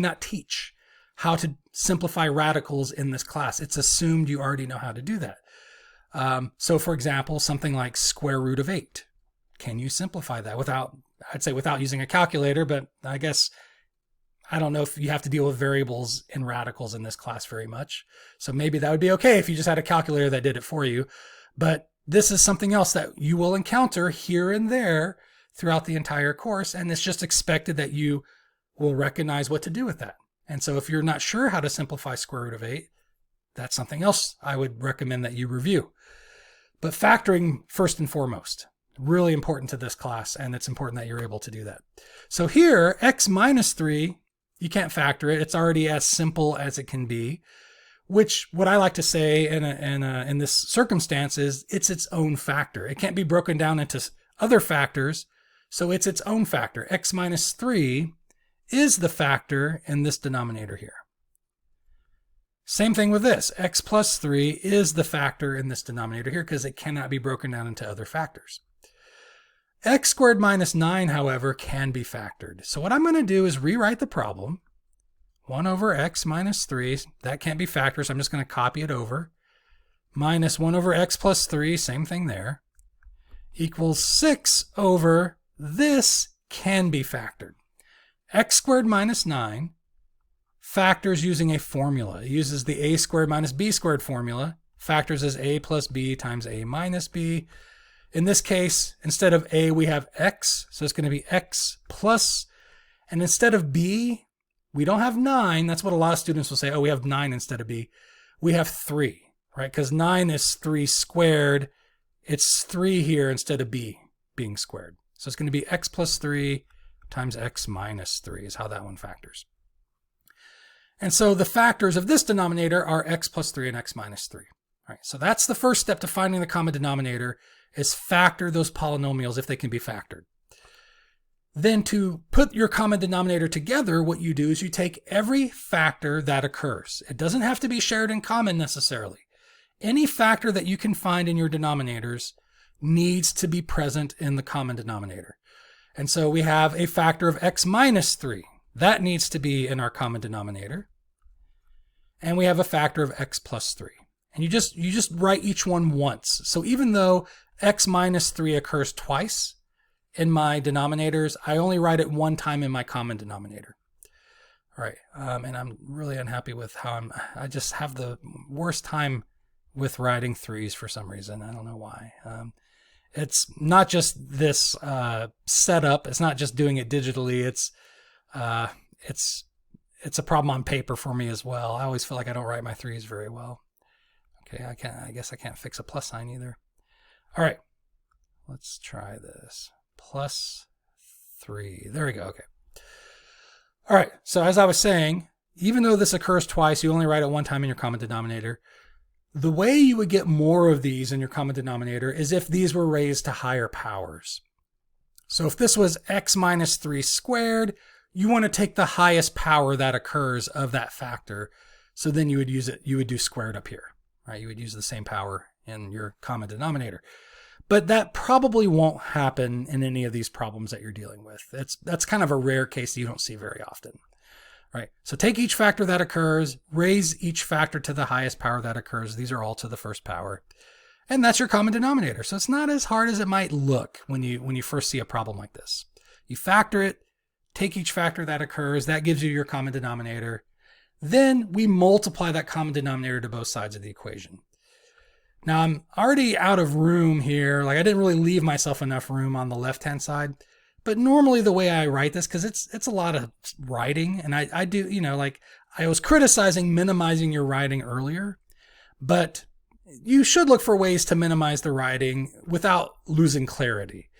not teach, how to simplify radicals in this class. It's assumed you already know how to do that. So for example, something like square root of 8. Can you simplify that without using a calculator, but I guess I don't know if you have to deal with variables and radicals in this class very much. So maybe that would be okay if you just had a calculator that did it for you. But this is something else that you will encounter here and there throughout the entire course. And it's just expected that you will recognize what to do with that. And so if you're not sure how to simplify square root of 8, that's something else I would recommend that you review. But factoring first and foremost, really important to this class. And it's important that you're able to do that. So here, x minus 3, you can't factor it. It's already as simple as it can be, which what I like to say in this circumstance is it's its own factor. It can't be broken down into other factors, so it's its own factor. X minus 3 is the factor in this denominator here. Same thing with this. X plus 3 is the factor in this denominator here because it cannot be broken down into other factors. X squared minus 9, however, can be factored. So what I'm going to do is rewrite the problem. 1 over x minus 3, that can't be factored, so I'm just going to copy it over. Minus 1 over x plus 3, same thing there, equals 6 over this can be factored. X squared minus 9 factors using a formula. It uses the a squared minus b squared formula. Factors as a plus b times a minus b. In this case, instead of a, we have x, so it's going to be x plus, and instead of b, we don't have 9. That's what a lot of students will say, oh, we have 9 instead of b. We have 3, right? Because 9 is 3 squared. It's 3 here instead of b being squared. So it's going to be x plus 3 times x minus 3 is how that one factors. And so the factors of this denominator are x plus 3 and x minus 3. All right, so that's the first step to finding the common denominator, is factor those polynomials if they can be factored. Then to put your common denominator together, what you do is you take every factor that occurs. It doesn't have to be shared in common necessarily. Any factor that you can find in your denominators needs to be present in the common denominator. And so we have a factor of x minus 3. That needs to be in our common denominator. And we have a factor of x plus 3. And you just write each one once. So even though x minus 3 occurs twice in my denominators, I only write it one time in my common denominator. All right, and I'm really unhappy with how I just have the worst time with writing 3's for some reason. I don't know why. It's not just this setup. It's not just doing it digitally. It's a problem on paper for me as well. I always feel like I don't write my 3's very well. Okay, I guess I can't fix a plus sign either. All right, let's try this. Plus 3. There we go. Okay. All right, so as I was saying, even though this occurs twice, you only write it one time in your common denominator. The way you would get more of these in your common denominator is if these were raised to higher powers. So if this was x minus 3 squared, you want to take the highest power that occurs of that factor. So then you would use it, you would do squared up here, right? You would use the same power in your common denominator. But that probably won't happen in any of these problems that you're dealing with. That's kind of a rare case that you don't see very often. Right. So take each factor that occurs, raise each factor to the highest power that occurs. These are all to the first power. And that's your common denominator. So it's not as hard as it might look when you first see a problem like this. You factor it, take each factor that occurs, that gives you your common denominator. Then we multiply that common denominator to both sides of the equation. Now I'm already out of room here. Like I didn't really leave myself enough room on the left-hand side. But normally the way I write this, because it's a lot of writing, and I do, like I was criticizing minimizing your writing earlier, but you should look for ways to minimize the writing without losing clarity.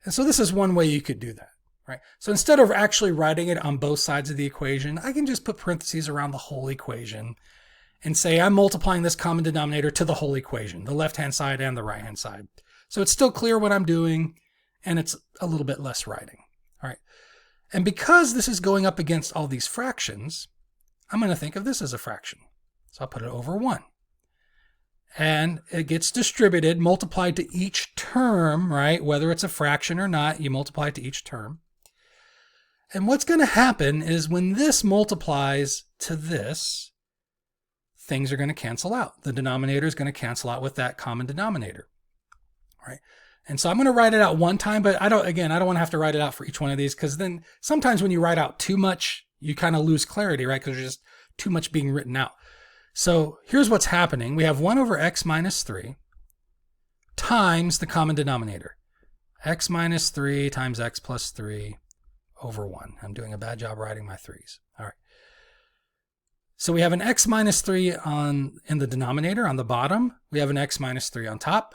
And so this is one way you could do that, right? So instead of actually writing it on both sides of the equation, I can just put parentheses around the whole equation and say I'm multiplying this common denominator to the whole equation, the left-hand side and the right-hand side. So it's still clear what I'm doing, and it's a little bit less writing. All right. And because this is going up against all these fractions, I'm going to think of this as a fraction. So I'll put it over 1. And it gets distributed, multiplied to each term, right? Whether it's a fraction or not, you multiply it to each term. And what's going to happen is when this multiplies to this, things are going to cancel out. The denominator is going to cancel out with that common denominator, right? And so I'm going to write it out one time, but I don't want to have to write it out for each one of these, because then sometimes when you write out too much, you kind of lose clarity, right? Because there's just too much being written out. So here's what's happening. We have 1 over x minus 3 times the common denominator. X minus 3 times x plus 3 over 1. I'm doing a bad job writing my 3's. All right. So we have an x minus 3 in the denominator on the bottom. We have an x minus 3 on top.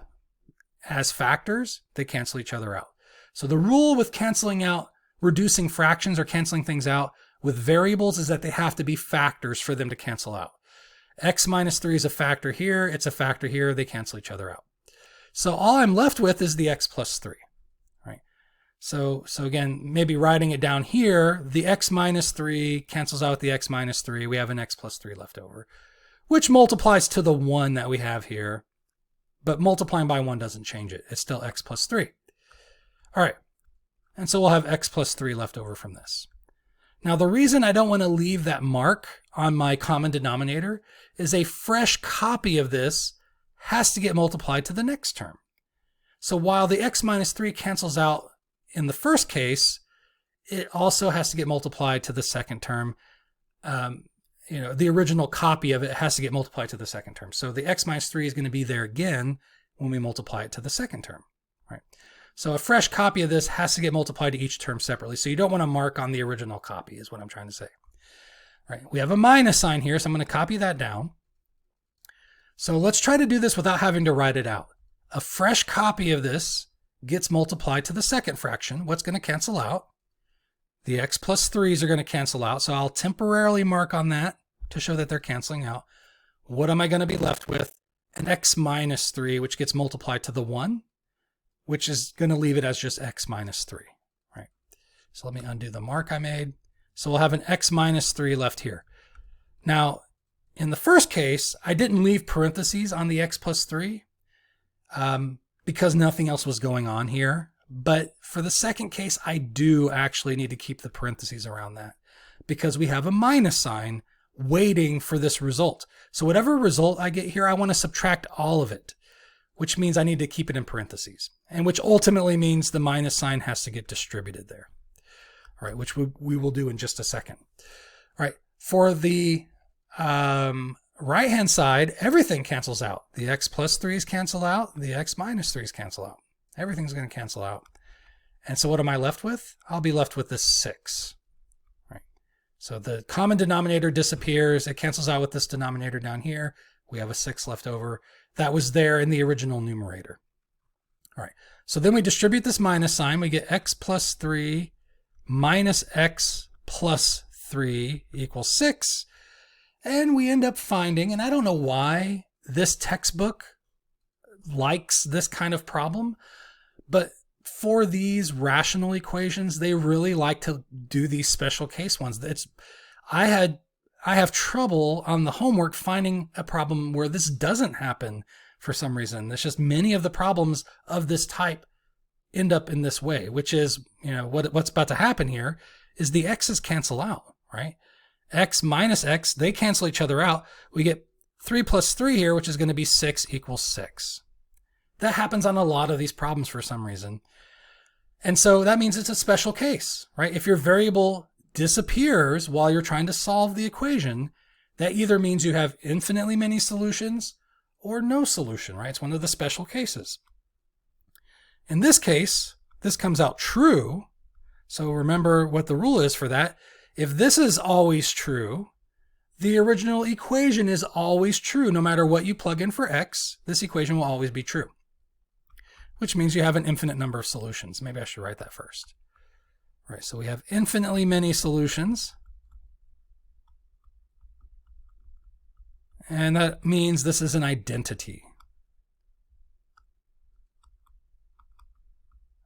As factors, they cancel each other out. So the rule with canceling out, reducing fractions or canceling things out with variables is that they have to be factors for them to cancel out. X minus 3 is a factor here, it's a factor here, they cancel each other out. So all I'm left with is the x plus 3, right? So again, maybe writing it down here, the x minus 3 cancels out with the x minus 3, we have an x plus 3 left over, which multiplies to the 1 that we have here. But multiplying by 1 doesn't change it. It's still x plus 3. All right. And so we'll have x plus 3 left over from this. Now, the reason I don't want to leave that mark on my common denominator is a fresh copy of this has to get multiplied to the next term. So while the x minus 3 cancels out in the first case, it also has to get multiplied to the second term. The original copy of it has to get multiplied to the second term. So the x minus 3 is going to be there again when we multiply it to the second term, right? So a fresh copy of this has to get multiplied to each term separately. So you don't want to mark on the original copy is what I'm trying to say. All right, we have a minus sign here, so I'm going to copy that down. So let's try to do this without having to write it out. A fresh copy of this gets multiplied to the second fraction. What's going to cancel out? The x plus 3's are going to cancel out, so I'll temporarily mark on that to show that they're canceling out. What am I going to be left with? An x minus 3, which gets multiplied to the 1, which is going to leave it as just x minus 3. Right? So let me undo the mark I made. So we'll have an x minus 3 left here. Now, in the first case, I didn't leave parentheses on the x plus 3 because nothing else was going on here. But for the second case, I do actually need to keep the parentheses around that because we have a minus sign waiting for this result. So whatever result I get here, I want to subtract all of it, which means I need to keep it in parentheses, and which ultimately means the minus sign has to get distributed there. All right, which we will do in just a second. All right, for the right-hand side, everything cancels out. The x plus 3's cancel out. The x minus 3's cancel out. Everything's going to cancel out. And so what am I left with? I'll be left with this 6. Right. So the common denominator disappears. It cancels out with this denominator down here. We have a 6 left over. That was there in the original numerator. All right. So then we distribute this minus sign. We get x plus 3 minus x plus 3 equals 6. And we end up finding, and I don't know why this textbook likes this kind of problem, but for these rational equations, they really like to do these special case ones. I have trouble on the homework finding a problem where this doesn't happen for some reason. It's just many of the problems of this type end up in this way, which is, what's about to happen here is the x's cancel out, right? X minus x, they cancel each other out. We get 3 plus 3 here, which is going to be 6 equals 6. That happens on a lot of these problems for some reason. And so that means it's a special case, right? If your variable disappears while you're trying to solve the equation, that either means you have infinitely many solutions or no solution, right? It's one of the special cases. In this case, this comes out true. So remember what the rule is for that. If this is always true, the original equation is always true. No matter what you plug in for x, this equation will always be true, which means you have an infinite number of solutions. Maybe I should write that first. All right, so we have infinitely many solutions. And that means this is an identity.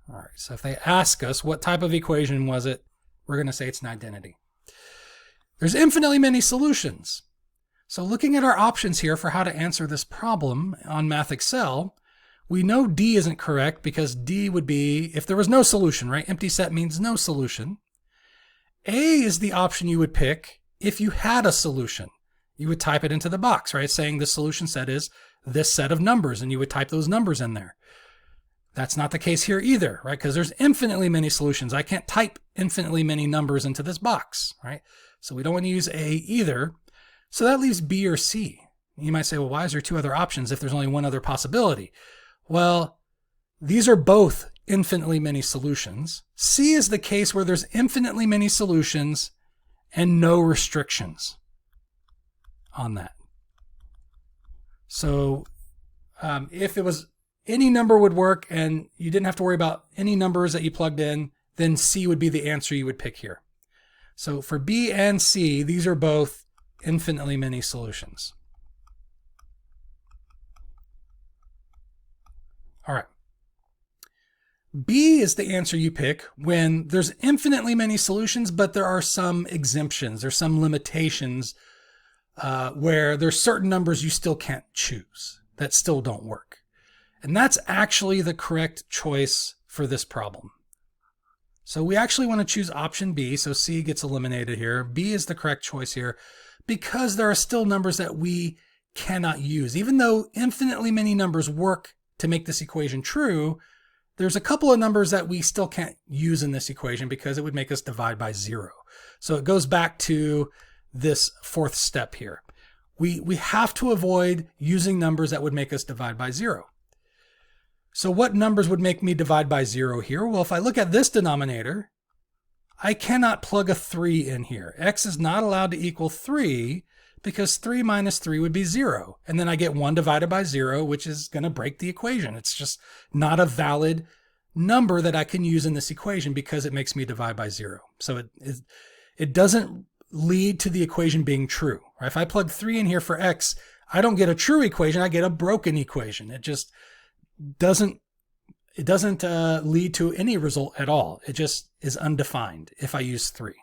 All right, so if they ask us what type of equation was it, we're going to say it's an identity. There's infinitely many solutions. So looking at our options here for how to answer this problem on Math Excel, we know D isn't correct because D would be, if there was no solution, right? Empty set means no solution. A is the option you would pick if you had a solution. You would type it into the box, right? Saying the solution set is this set of numbers, and you would type those numbers in there. That's not the case here either, right? Because there's infinitely many solutions. I can't type infinitely many numbers into this box, right? So we don't want to use A either. So that leaves B or C. You might say, well, why is there 2 other options if there's only one other possibility? Well, these are both infinitely many solutions. C is the case where there's infinitely many solutions and no restrictions on that. So if it was any number would work and you didn't have to worry about any numbers that you plugged in, then C would be the answer you would pick here. So for B and C, these are both infinitely many solutions. All right. B is the answer you pick when there's infinitely many solutions, but there are some exemptions. There's some limitations where there's certain numbers you still can't choose that still don't work. And that's actually the correct choice for this problem. So we actually want to choose option B, so C gets eliminated here. B is the correct choice here because there are still numbers that we cannot use. Even though infinitely many numbers work to make this equation true, there's a couple of numbers that we still can't use in this equation because it would make us divide by 0. So it goes back to this fourth step here. We have to avoid using numbers that would make us divide by 0. So what numbers would make me divide by 0 here? Well, if I look at this denominator, I cannot plug a 3 in here. X is not allowed to equal 3 because 3 minus 3 would be 0. And then I get 1 divided by 0, which is going to break the equation. It's just not a valid number that I can use in this equation because it makes me divide by 0. So it doesn't lead to the equation being true. Right? If I plug 3 in here for X, I don't get a true equation, I get a broken equation. It just doesn't lead to any result at all. It just is undefined if I use 3.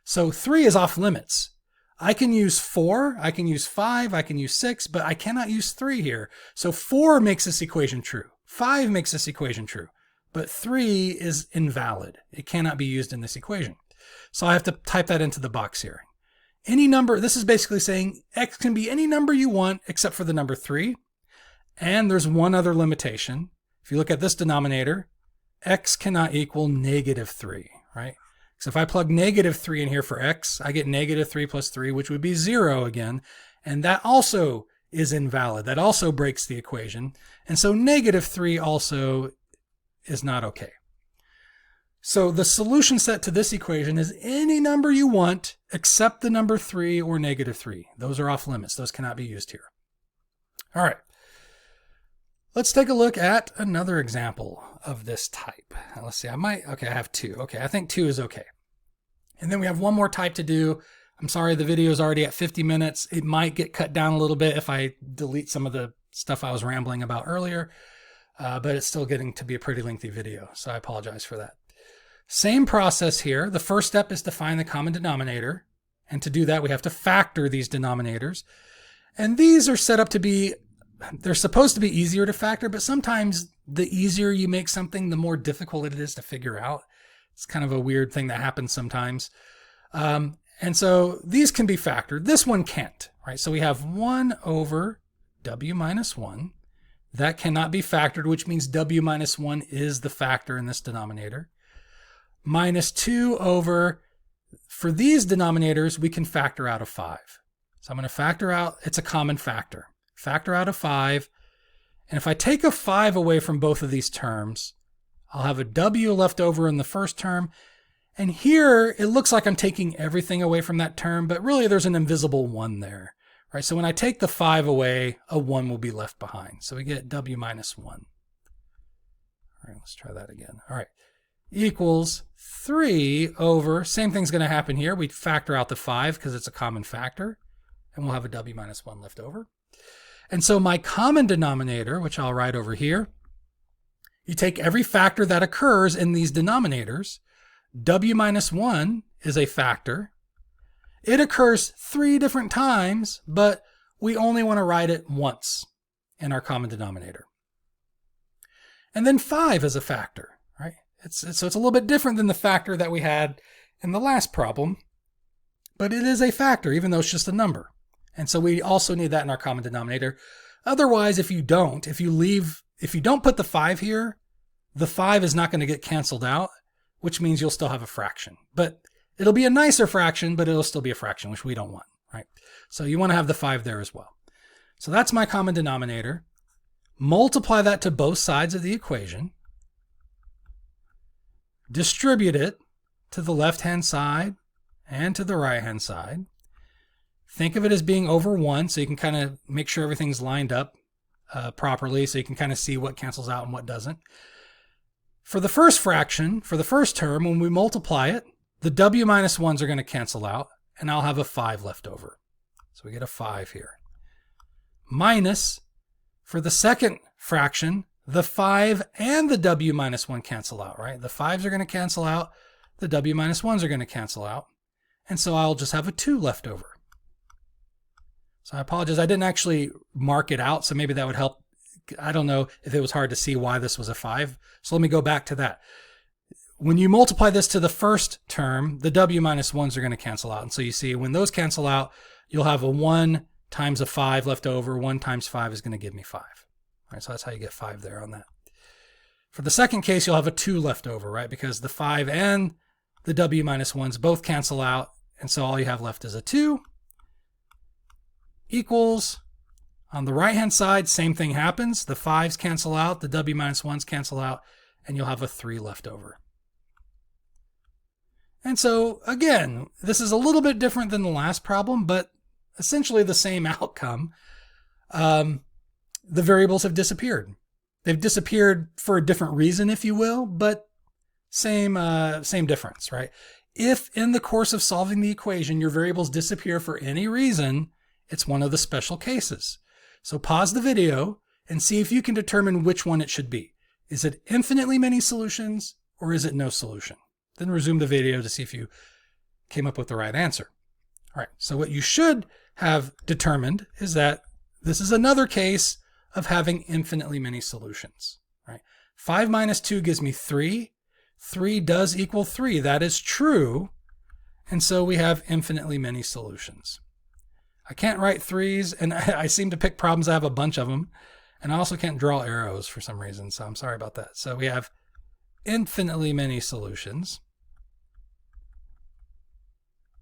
So 3 is off limits. I can use 4, I can use 5, I can use 6, but I cannot use 3 here. So 4 makes this equation true. 5 makes this equation true. But 3 is invalid. It cannot be used in this equation. So I have to type that into the box here. Any number, this is basically saying X can be any number you want except for the number 3. And there's one other limitation. If you look at this denominator, X cannot equal negative 3, right? So if I plug negative 3 in here for X, I get negative 3 plus 3, which would be 0 again. And that also is invalid. That also breaks the equation. And so negative 3 also is not okay. So the solution set to this equation is any number you want except the number 3 or negative 3. Those are off limits. Those cannot be used here. All right. Let's take a look at another example of this type. Let's see, I have 2. Okay, I think 2 is okay. And then we have one more type to do. I'm sorry, the video is already at 50 minutes. It might get cut down a little bit if I delete some of the stuff I was rambling about earlier, but it's still getting to be a pretty lengthy video, so I apologize for that. Same process here. The first step is to find the common denominator. And to do that, we have to factor these denominators. And these are set up to be, they're supposed to be easier to factor, but sometimes the easier you make something, the more difficult it is to figure out. It's kind of a weird thing that happens sometimes. And so these can be factored. This one can't, right? So we have 1 over w minus 1. That cannot be factored, which means w minus 1 is the factor in this denominator. Minus 2 over, for these denominators, we can factor out of 5. So I'm going to factor out, it's a common factor. Factor out of 5. And if I take a 5 away from both of these terms, I'll have a w left over in the first term. And here, it looks like I'm taking everything away from that term, but really there's an invisible 1 there. Right? So when I take the 5 away, a 1 will be left behind. So we get w minus 1. All right, let's try that again. All right. Equals 3 over, same thing's going to happen here. We factor out the 5 because it's a common factor, and we'll have a w minus 1 left over. And so my common denominator, which I'll write over here, you take every factor that occurs in these denominators. W minus 1 is a factor. It occurs 3 different times, but we only want to write it once in our common denominator. And then 5 is a factor. So it's a little bit different than the factor that we had in the last problem, but it is a factor, even though it's just a number. And so we also need that in our common denominator. Otherwise, if you don't put the 5 here, the 5 is not going to get canceled out, which means you'll still have a fraction. But it'll be a nicer fraction, but it'll still be a fraction, which we don't want, right? So you want to have the 5 there as well. So that's my common denominator. Multiply that to both sides of the equation. Distribute it to the left-hand side and to the right-hand side. Think of it as being over 1, so you can kind of make sure everything's lined up properly, so you can kind of see what cancels out and what doesn't. For the first fraction, for the first term, when we multiply it, the w minus 1s are going to cancel out, and I'll have a 5 left over. So we get a 5 here. Minus, for the second fraction, the 5 and the w minus 1 cancel out, right? The 5s are going to cancel out. The w minus 1s are going to cancel out. And so I'll just have a 2 left over. So I apologize. I didn't actually mark it out, so maybe that would help. I don't know if it was hard to see why this was a 5. So let me go back to that. When you multiply this to the first term, the w minus 1s are going to cancel out. And so you see when those cancel out, you'll have a 1 times a 5 left over. 1 times 5 is going to give me 5. All right, so that's how you get 5 there on that. For the second case, you'll have a 2 left over, right? Because the 5 and the w minus 1s both cancel out, and so all you have left is a 2 equals, on the right-hand side, same thing happens. The 5s cancel out, the w minus 1s cancel out, and you'll have a 3 left over. And so, again, this is a little bit different than the last problem, but essentially the same outcome. The variables have disappeared. They've disappeared for a different reason, if you will, but same difference, right? If in the course of solving the equation, your variables disappear for any reason, it's one of the special cases. So pause the video and see if you can determine which one it should be. Is it infinitely many solutions or is it no solution? Then resume the video to see if you came up with the right answer. All right, so what you should have determined is that this is another case of having infinitely many solutions, right? 5 minus 2 gives me 3. 3 does equal 3. That is true. And so we have infinitely many solutions. I can't write 3s, and I seem to pick problems that have a bunch of them. And I also can't draw arrows for some reason, so I'm sorry about that. So we have infinitely many solutions,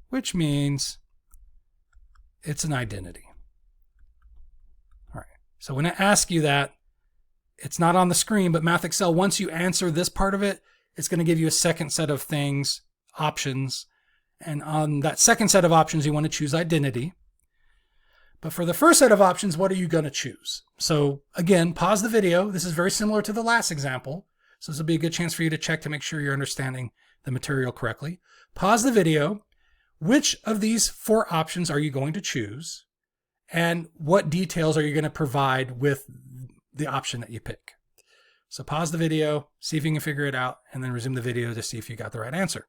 which means it's an identity. All right. So when I ask you that, it's not on the screen, but Math Excel, once you answer this part of it, it's going to give you a second set of things, options. And on that second set of options, you want to choose identity. But for the first set of options, what are you going to choose? So again, pause the video. This is very similar to the last example. So this will be a good chance for you to check to make sure you're understanding the material correctly. Pause the video. Which of these 4 options are you going to choose? And what details are you going to provide with the option that you pick? So pause the video, see if you can figure it out, and then resume the video to see if you got the right answer.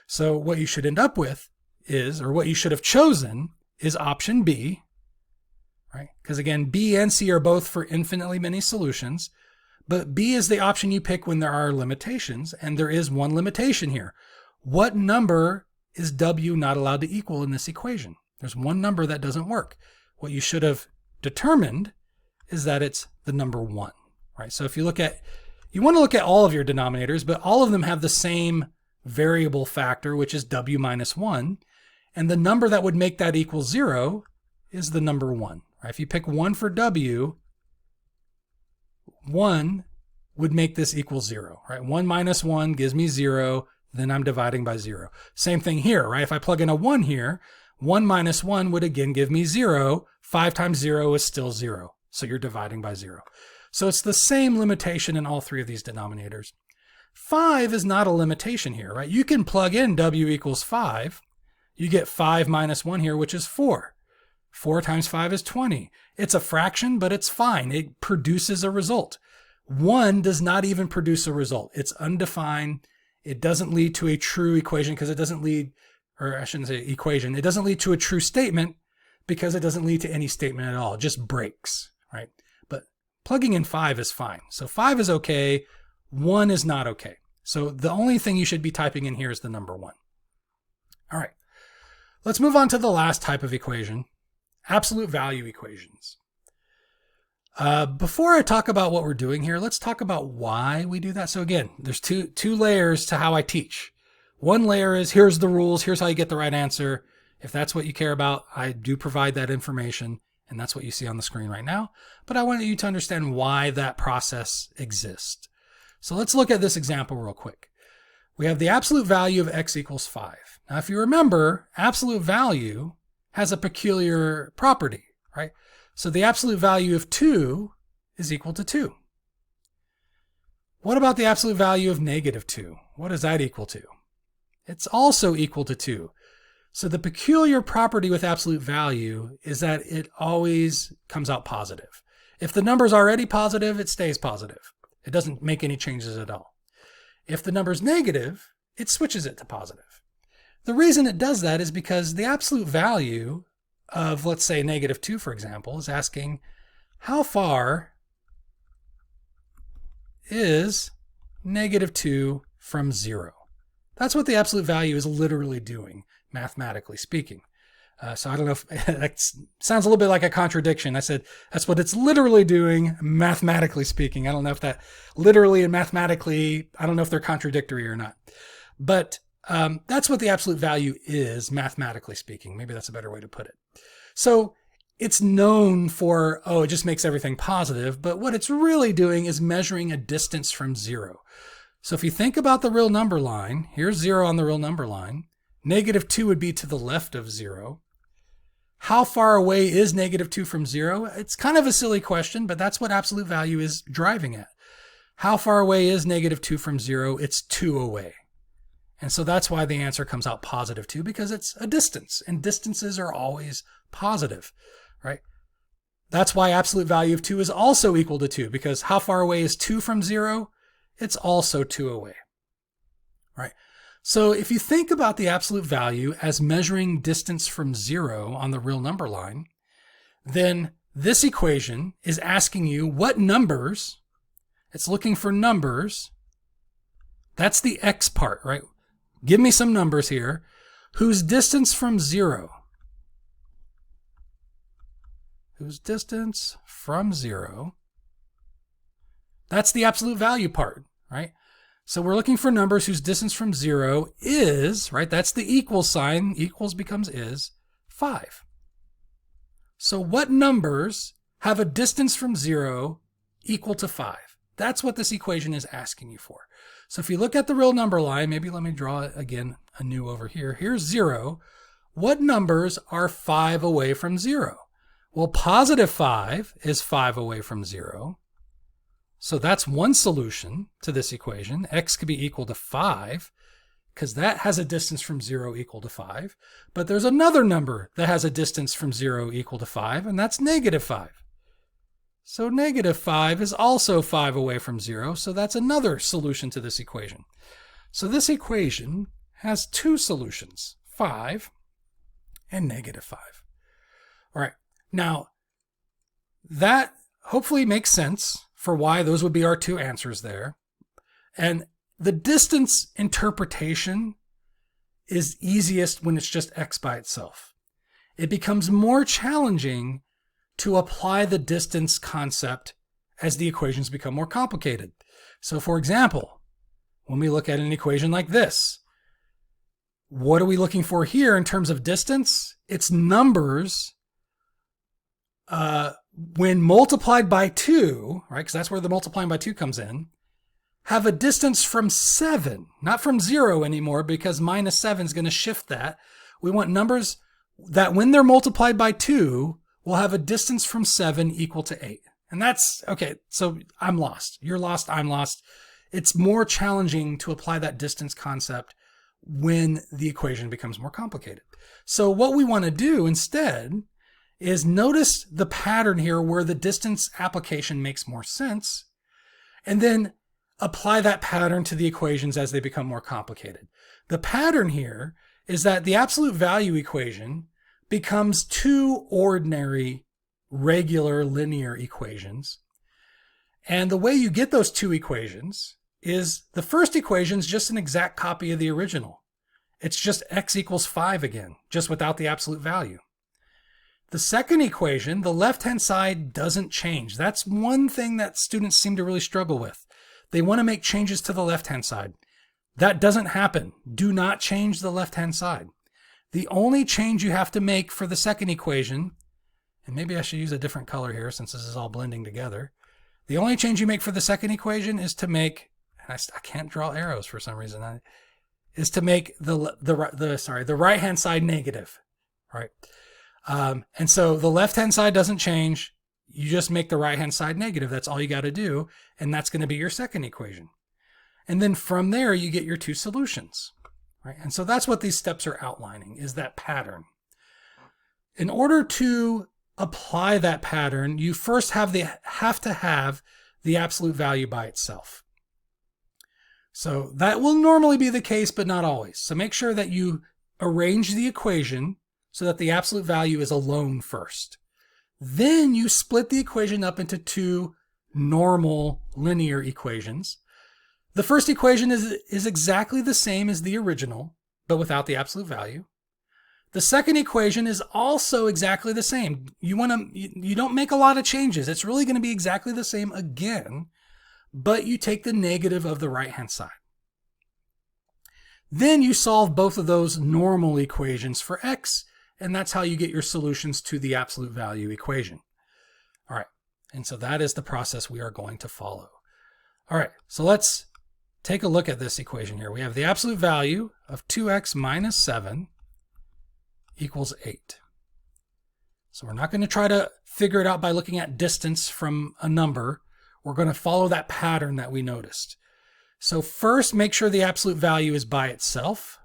So what you should end up with is, or what you should have chosen is option B, right? Because again, B and C are both for infinitely many solutions, but B is the option you pick when there are limitations, and there is one limitation here. What number is W not allowed to equal in this equation? There's one number that doesn't work. What you should have determined is that it's the number 1, right? So if you look at, you want to look at all of your denominators, but all of them have the same variable factor, which is W minus 1. And the number that would make that equal 0 is the number 1, right? If you pick 1 for W, 1 would make this equal 0, right? 1 minus 1 gives me 0. Then I'm dividing by 0. Same thing here, right? If I plug in a 1 here, 1 minus 1 would again give me 0. 5 times 0 is still 0. So you're dividing by 0. So it's the same limitation in all 3 of these denominators. 5 is not a limitation here, right? You can plug in W equals 5. You get 5 minus 1 here, which is 4. 4 times 5 is 20. It's a fraction, but it's fine. It produces a result. 1 does not even produce a result. It's undefined. It doesn't lead to a true equation because it doesn't lead, or I shouldn't say equation, it doesn't lead to a true statement because it doesn't lead to any statement at all. It just breaks, right? But plugging in 5 is fine. So 5 is okay. 1 is not okay. So the only thing you should be typing in here is the number 1. All right. Let's move on to the last type of equation, absolute value equations. Before I talk about what we're doing here, let's talk about why we do that. So again, there's two layers to how I teach. One layer is here's the rules, here's how you get the right answer. If that's what you care about, I do provide that information, and that's what you see on the screen right now. But I want you to understand why that process exists. So let's look at this example real quick. We have the absolute value of x equals 5. Now, if you remember, absolute value has a peculiar property, right? So the absolute value of 2 is equal to 2. What about the absolute value of negative 2? What is that equal to? It's also equal to 2. So the peculiar property with absolute value is that it always comes out positive. If the number's already positive, it stays positive. It doesn't make any changes at all. If the number's negative, it switches it to positive. The reason it does that is because the absolute value of, let's say, negative 2, for example, is asking how far is negative 2 from 0? That's what the absolute value is literally doing, mathematically speaking. So I don't know if that sounds a little bit like a contradiction. I said that's what it's literally doing, mathematically speaking. I don't know if that literally and mathematically, I don't know if they're contradictory or not. But that's what the absolute value is, mathematically speaking. Maybe that's a better way to put it. So it's known for, oh, it just makes everything positive. But what it's really doing is measuring a distance from zero. So if you think about the real number line, here's 0 on the real number line. -2 would be to the left of 0. How far away is -2 from 0? It's kind of a silly question, but that's what absolute value is driving at. How far away is -2 from 0? It's 2 away. And so that's why the answer comes out +2, because it's a distance, and distances are always positive, right? That's why absolute value of 2 is also equal to 2, because how far away is 2 from 0? It's also 2 away, right? So if you think about the absolute value as measuring distance from 0 on the real number line, then this equation is asking you what numbers, it's looking for numbers, that's the x part, right? Give me some numbers here, whose distance from 0, that's the absolute value part, right? So we're looking for numbers whose distance from 0 is, right? That's the equal sign. Equals becomes is 5. So what numbers have a distance from 0 equal to 5? That's what this equation is asking you for. So if you look at the real number line, maybe let me draw it again anew over here. Here's 0. What numbers are 5 away from 0? Well, +5 is 5 away from 0. So that's one solution to this equation. X could be equal to 5, because that has a distance from 0 equal to 5. But there's another number that has a distance from 0 equal to 5, and that's -5. So -5 is also 5 away from 0, so that's another solution to this equation. So this equation has two solutions, 5 and -5. All right, now that hopefully makes sense for why those would be our two answers there. And the distance interpretation is easiest when it's just x by itself. It becomes more challenging to apply the distance concept as the equations become more complicated. So for example, when we look at an equation like this, what are we looking for here in terms of distance? It's numbers when multiplied by 2, right, because that's where the multiplying by 2 comes in, have a distance from 7, not from 0 anymore, because -7 is going to shift that. We want numbers that when they're multiplied by 2 will have a distance from 7 equal to 8. And that's, okay, so I'm lost. You're lost, I'm lost. It's more challenging to apply that distance concept when the equation becomes more complicated. So what we want to do instead is notice the pattern here where the distance application makes more sense, and then apply that pattern to the equations as they become more complicated. The pattern here is that the absolute value equation becomes two ordinary, regular, linear equations. And the way you get those two equations is the first equation is just an exact copy of the original. It's just x equals 5 again, just without the absolute value. The second equation, the left-hand side doesn't change. That's one thing that students seem to really struggle with. They want to make changes to the left-hand side. That doesn't happen. Do not change the left-hand side. The only change you have to make for the second equation, and maybe I should use a different color here since this is all blending together. The only change you make for the second equation is to make, and I can't draw arrows for some reason, is to make the right-hand side negative, right? And so the left-hand side doesn't change. You just make the right-hand side negative. That's all you got to do. And that's going to be your second equation. And then from there, you get your two solutions, right? And so that's what these steps are outlining, is that pattern. In order to apply that pattern, you first have to have the absolute value by itself. So that will normally be the case, but not always. So make sure that you arrange the equation so that the absolute value is alone first. Then you split the equation up into two normal linear equations. The first equation is exactly the same as the original, but without the absolute value. The second equation is also exactly the same. You don't make a lot of changes. It's really going to be exactly the same again, but you take the negative of the right-hand side. Then you solve both of those normal equations for x, and that's how you get your solutions to the absolute value equation. All right, and so that is the process we are going to follow. All right, so let's take a look at this equation here. We have the absolute value of 2x minus 7 equals 8. So we're not going to try to figure it out by looking at distance from a number. We're going to follow that pattern that we noticed. So first, make sure the absolute value is by itself,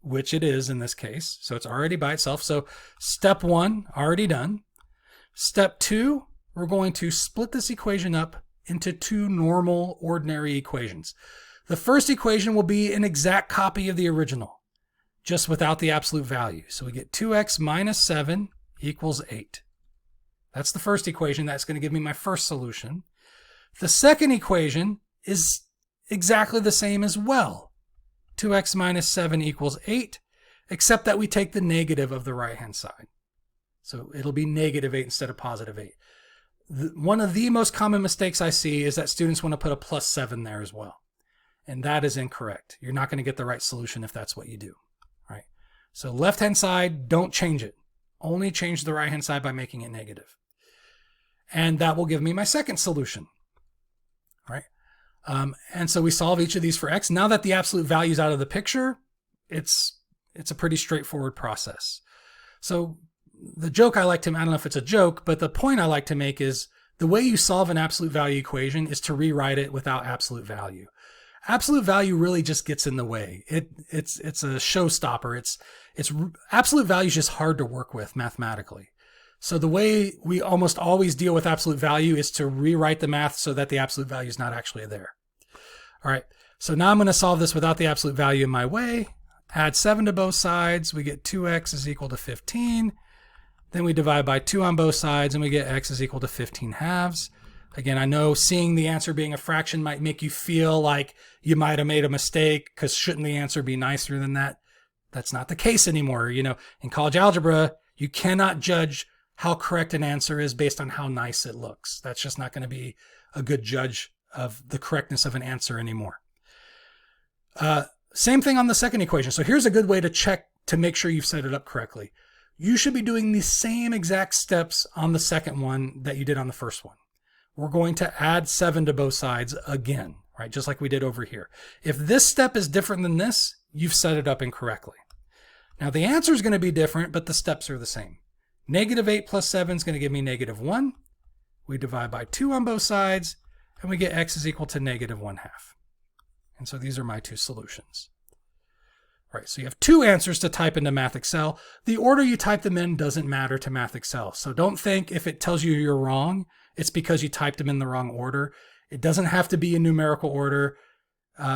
which it is in this case. So it's already by itself. So step 1, already done. Step 2, we're going to split this equation up into 2 normal ordinary equations. The first equation will be an exact copy of the original, just without the absolute value. So we get 2x minus 7 equals 8. That's the first equation. That's going to give me my first solution. The second equation is exactly the same as well. 2x minus 7 equals 8, except that we take the negative of the right-hand side. So it'll be negative 8 instead of positive 8. One of the most common mistakes I see is that students want to put a plus 7 there as well. And that is incorrect. You're not going to get the right solution if that's what you do. Right? So left-hand side, don't change it. Only change the right-hand side by making it negative. And that will give me my second solution. Right? And so we solve each of these for x. Now that the absolute value is out of the picture, it's a pretty straightforward process. So the joke I like to, I don't know if it's a joke, but the point I like to make is the way you solve an absolute value equation is to rewrite it without absolute value. Absolute value really just gets in the way. It's a showstopper. It's absolute value is just hard to work with mathematically. So the way we almost always deal with absolute value is to rewrite the math so that the absolute value is not actually there. All right, so now I'm going to solve this without the absolute value in my way. Add 7 to both sides. We get 2x is equal to 15. Then we divide by 2 on both sides, and we get x is equal to 15 halves. Again, I know seeing the answer being a fraction might make you feel like you might have made a mistake, because shouldn't the answer be nicer than that? That's not the case anymore. You know, in college algebra, you cannot judge how correct an answer is based on how nice it looks. That's just not going to be a good judge of the correctness of an answer anymore. Same thing on the second equation. So here's a good way to check to make sure you've set it up correctly. You should be doing the same exact steps on the second one that you did on the first one. We're going to add 7 to both sides again, right? Just like we did over here. If this step is different than this, you've set it up incorrectly. Now the answer is going to be different, but the steps are the same. Negative 8 plus 7 is going to give me negative 1. We divide by 2 on both sides, and we get x is equal to negative 1/2. And so these are my 2 solutions. All right, so you have 2 answers to type into Math Excel. The order you type them in doesn't matter to Math Excel. So don't think if it tells you you're wrong, it's because you typed them in the wrong order. It doesn't have to be in numerical order,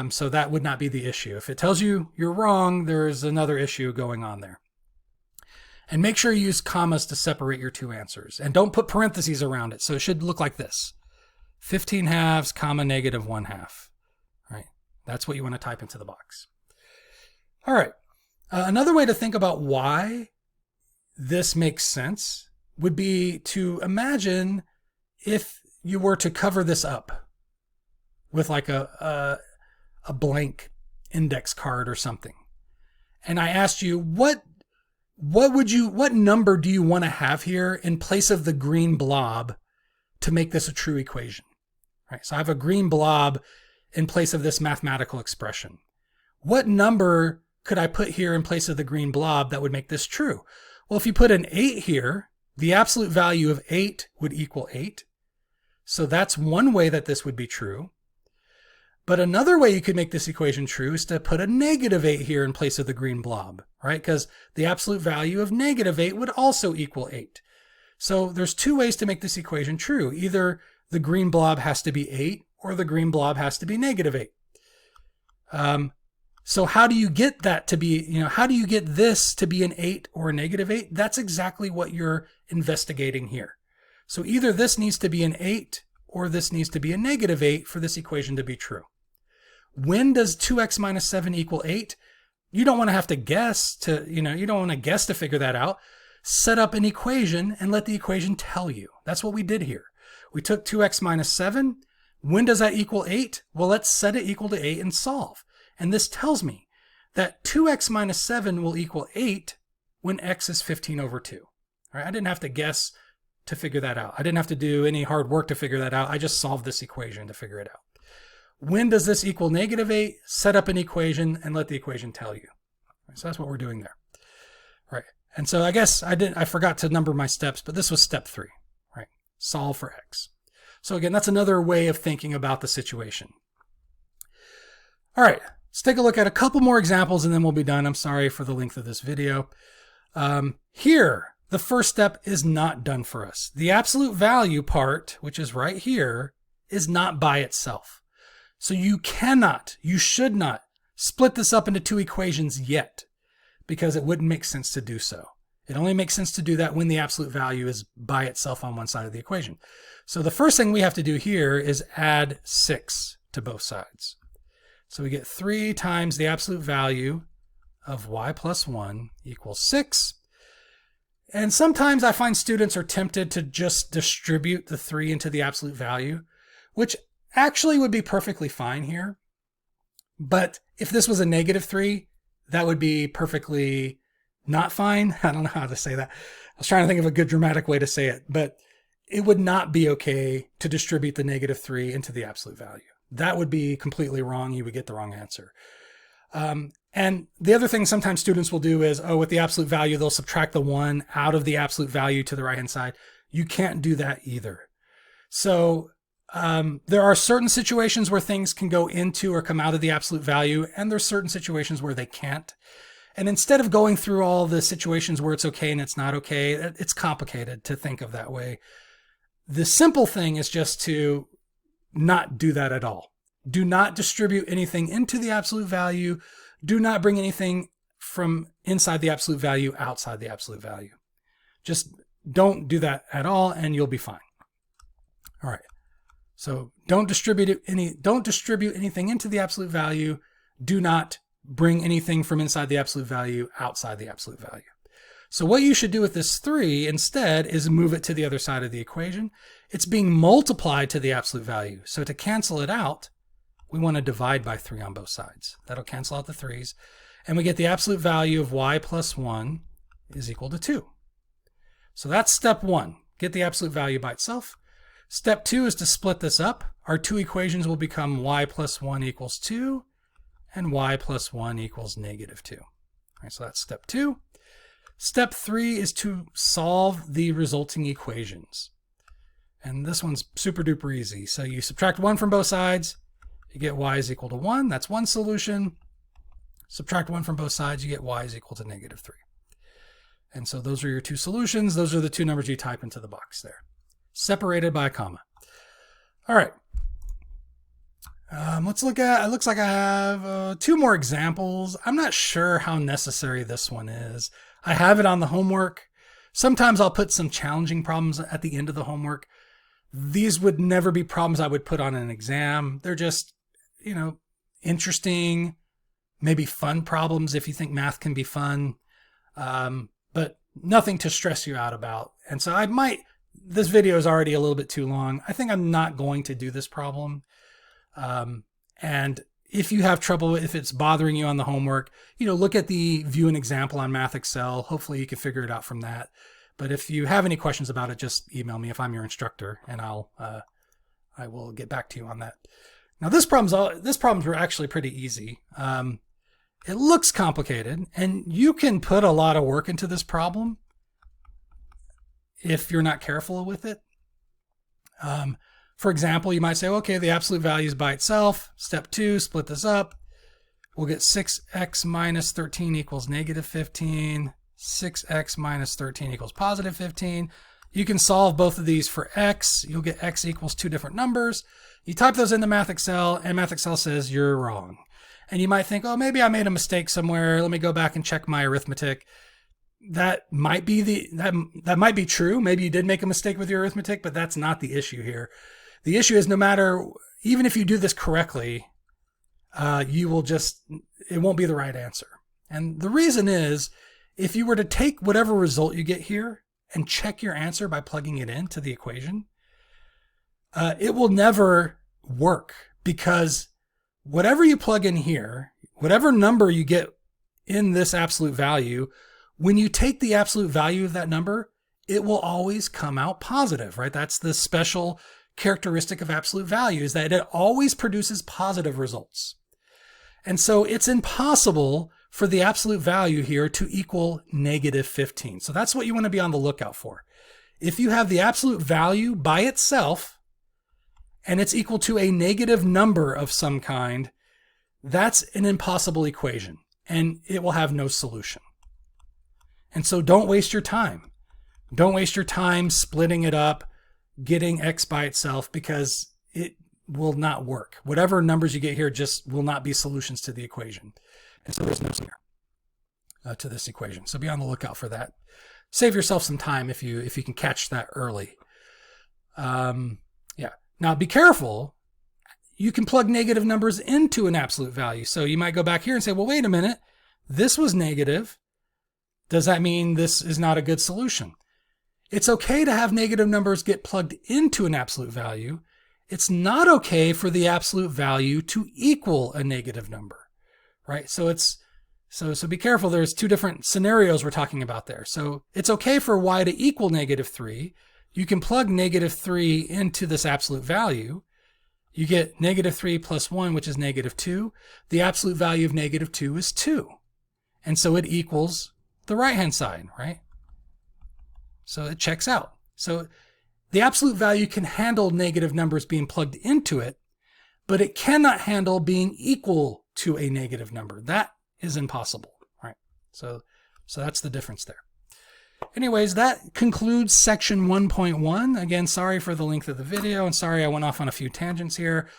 so that would not be the issue. If it tells you you're wrong, there's another issue going on there. And make sure you use commas to separate your 2 answers. And don't put parentheses around it. So it should look like this. 15 halves, comma, negative 1/2. Right? That's what you want to type into the box. All right. Another way to think about why this makes sense would be to imagine if you were to cover this up with like a blank index card or something. And I asked you, what number do you want to have here in place of the green blob to make this a true equation? Right? So I have a green blob in place of this mathematical expression. What number could I put here in place of the green blob that would make this true? Well, if you put an 8 here, the absolute value of 8 would equal 8. So that's one way that this would be true. But another way you could make this equation true is to put a negative 8 here in place of the green blob, right? Because the absolute value of negative 8 would also equal 8. So there's 2 ways to make this equation true. Either the green blob has to be 8 or the green blob has to be negative 8. So how do you get that to be, how do you get this to be an 8 or a negative 8? That's exactly what you're investigating here. So either this needs to be an 8 or this needs to be a negative 8 for this equation to be true. When does 2x minus 7 equal 8? you don't want to have to guess to, you don't want to guess to figure that out. Set up an equation and let the equation tell you. That's what we did here. We took 2x minus 7. When does that equal 8? Well, let's set it equal to 8 and solve. And this tells me that 2x minus 7 will equal 8 when x is 15 over 2. All right? I didn't have to guess to figure that out. I didn't have to do any hard work to figure that out. I just solved this equation to figure it out. When does this equal negative 8? Set up an equation and let the equation tell you. Right, so that's what we're doing there. All right. And so I guess I forgot to number my steps, but this was step 3, right? Solve for x. So again, that's another way of thinking about the situation. All right, let's take a look at a couple more examples and then we'll be done. I'm sorry for the length of this video. Here, the first step is not done for us. The absolute value part, which is right here, is not by itself. So you should not split this up into 2 equations yet, because it wouldn't make sense to do so. It only makes sense to do that when the absolute value is by itself on one side of the equation. So the first thing we have to do here is add 6 to both sides. So we get 3 times the absolute value of y plus 1 equals 6. And sometimes I find students are tempted to just distribute the 3 into the absolute value, which actually would be perfectly fine here. But if this was a negative 3, that would be perfectly not fine. I don't know how to say that. I was trying to think of a good dramatic way to say it, but it would not be okay to distribute the negative 3 into the absolute value. That would be completely wrong. You would get the wrong answer. And the other thing sometimes students will do is, with the absolute value, they'll subtract the 1 out of the absolute value to the right-hand side. You can't do that either. So there are certain situations where things can go into or come out of the absolute value, and there's certain situations where they can't. And instead of going through all the situations where it's okay and it's not okay, it's complicated to think of that way. The simple thing is just to not do that at all. Do not distribute anything into the absolute value. Do not bring anything from inside the absolute value outside the absolute value. Just don't do that at all and you'll be fine. All right. So don't distribute anything into the absolute value. Do not bring anything from inside the absolute value outside the absolute value. So what you should do with this 3 instead is move it to the other side of the equation. It's being multiplied to the absolute value. So to cancel it out, we want to divide by 3 on both sides. That'll cancel out the 3's. And we get the absolute value of y plus 1 is equal to 2. So that's step 1. Get the absolute value by itself. Step 2 is to split this up. Our 2 equations will become y plus 1 equals 2 and y plus 1 equals negative 2. All right, so that's step 2. Step 3 is to solve the resulting equations. And this one's super duper easy. So you subtract 1 from both sides, you get y is equal to 1. That's one solution. Subtract 1 from both sides, you get y is equal to negative 3. And so those are your 2 solutions. Those are the 2 numbers you type into the box there, separated by a comma. All right. Let's look at, it looks like I have 2 more examples. I'm not sure how necessary this one is. I have it on the homework. Sometimes I'll put some challenging problems at the end of the homework. These would never be problems I would put on an exam. They're just, interesting, maybe fun problems if you think math can be fun, but nothing to stress you out about. And so this video is already a little bit too long. I think I'm not going to do this problem. And if you have trouble, if it's bothering you on the homework, look at the view an example on Math Excel. Hopefully you can figure it out from that. But if you have any questions about it, just email me if I'm your instructor, and I will get back to you on that. Now this problems were actually pretty easy. It looks complicated, and you can put a lot of work into this problem if you're not careful with it. For example, you might say, okay, the absolute value is by itself. Step 2, split this up. We'll get 6x minus 13 equals negative 15. 6x minus 13 equals positive 15. You can solve both of these for x. You'll get x equals 2 different numbers. You type those into Math Excel, and Math Excel says you're wrong. And you might think, oh, maybe I made a mistake somewhere. Let me go back and check my arithmetic. That might be that might be true. Maybe you did make a mistake with your arithmetic, but that's not the issue here. The issue is even if you do this correctly, it won't be the right answer. And the reason is, if you were to take whatever result you get here and check your answer by plugging it into the equation, it will never work, because whatever you plug in here, whatever number you get in this absolute value, when you take the absolute value of that number, it will always come out positive, right? That's the special characteristic of absolute value, is that it always produces positive results. And so it's impossible for the absolute value here to equal negative 15. So that's what you want to be on the lookout for. If you have the absolute value by itself and it's equal to a negative number of some kind, that's an impossible equation and it will have no solution. And so don't waste your time. Don't waste your time splitting it up, getting x by itself, because it will not work. Whatever numbers you get here just will not be solutions to the equation. And so there's no solution to this equation. So be on the lookout for that. Save yourself some time if you can catch that early. Yeah. Now be careful. You can plug negative numbers into an absolute value. So you might go back here and say, well, wait a minute. This was negative. Does that mean this is not a good solution? It's okay to have negative numbers get plugged into an absolute value. It's not okay for the absolute value to equal a negative number, right? So be careful. There's two different scenarios we're talking about there. So it's okay for y to equal negative 3. You can plug negative 3 into this absolute value. You get negative 3 plus 1, which is negative 2. The absolute value of negative 2 is 2. And so it equals the right-hand side, right? So it checks out. So the absolute value can handle negative numbers being plugged into it, but it cannot handle being equal to a negative number. That is impossible, right? So that's the difference there. Anyways, that concludes section 1.1. Again, sorry for the length of the video, and sorry I went off on a few tangents here.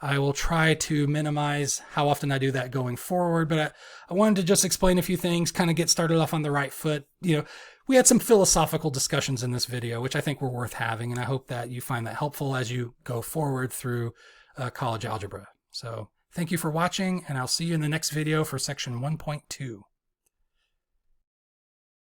I will try to minimize how often I do that going forward, but I wanted to just explain a few things, kind of get started off on the right foot. We had some philosophical discussions in this video, which I think were worth having, and I hope that you find that helpful as you go forward through college algebra. So thank you for watching, and I'll see you in the next video for section 1.2.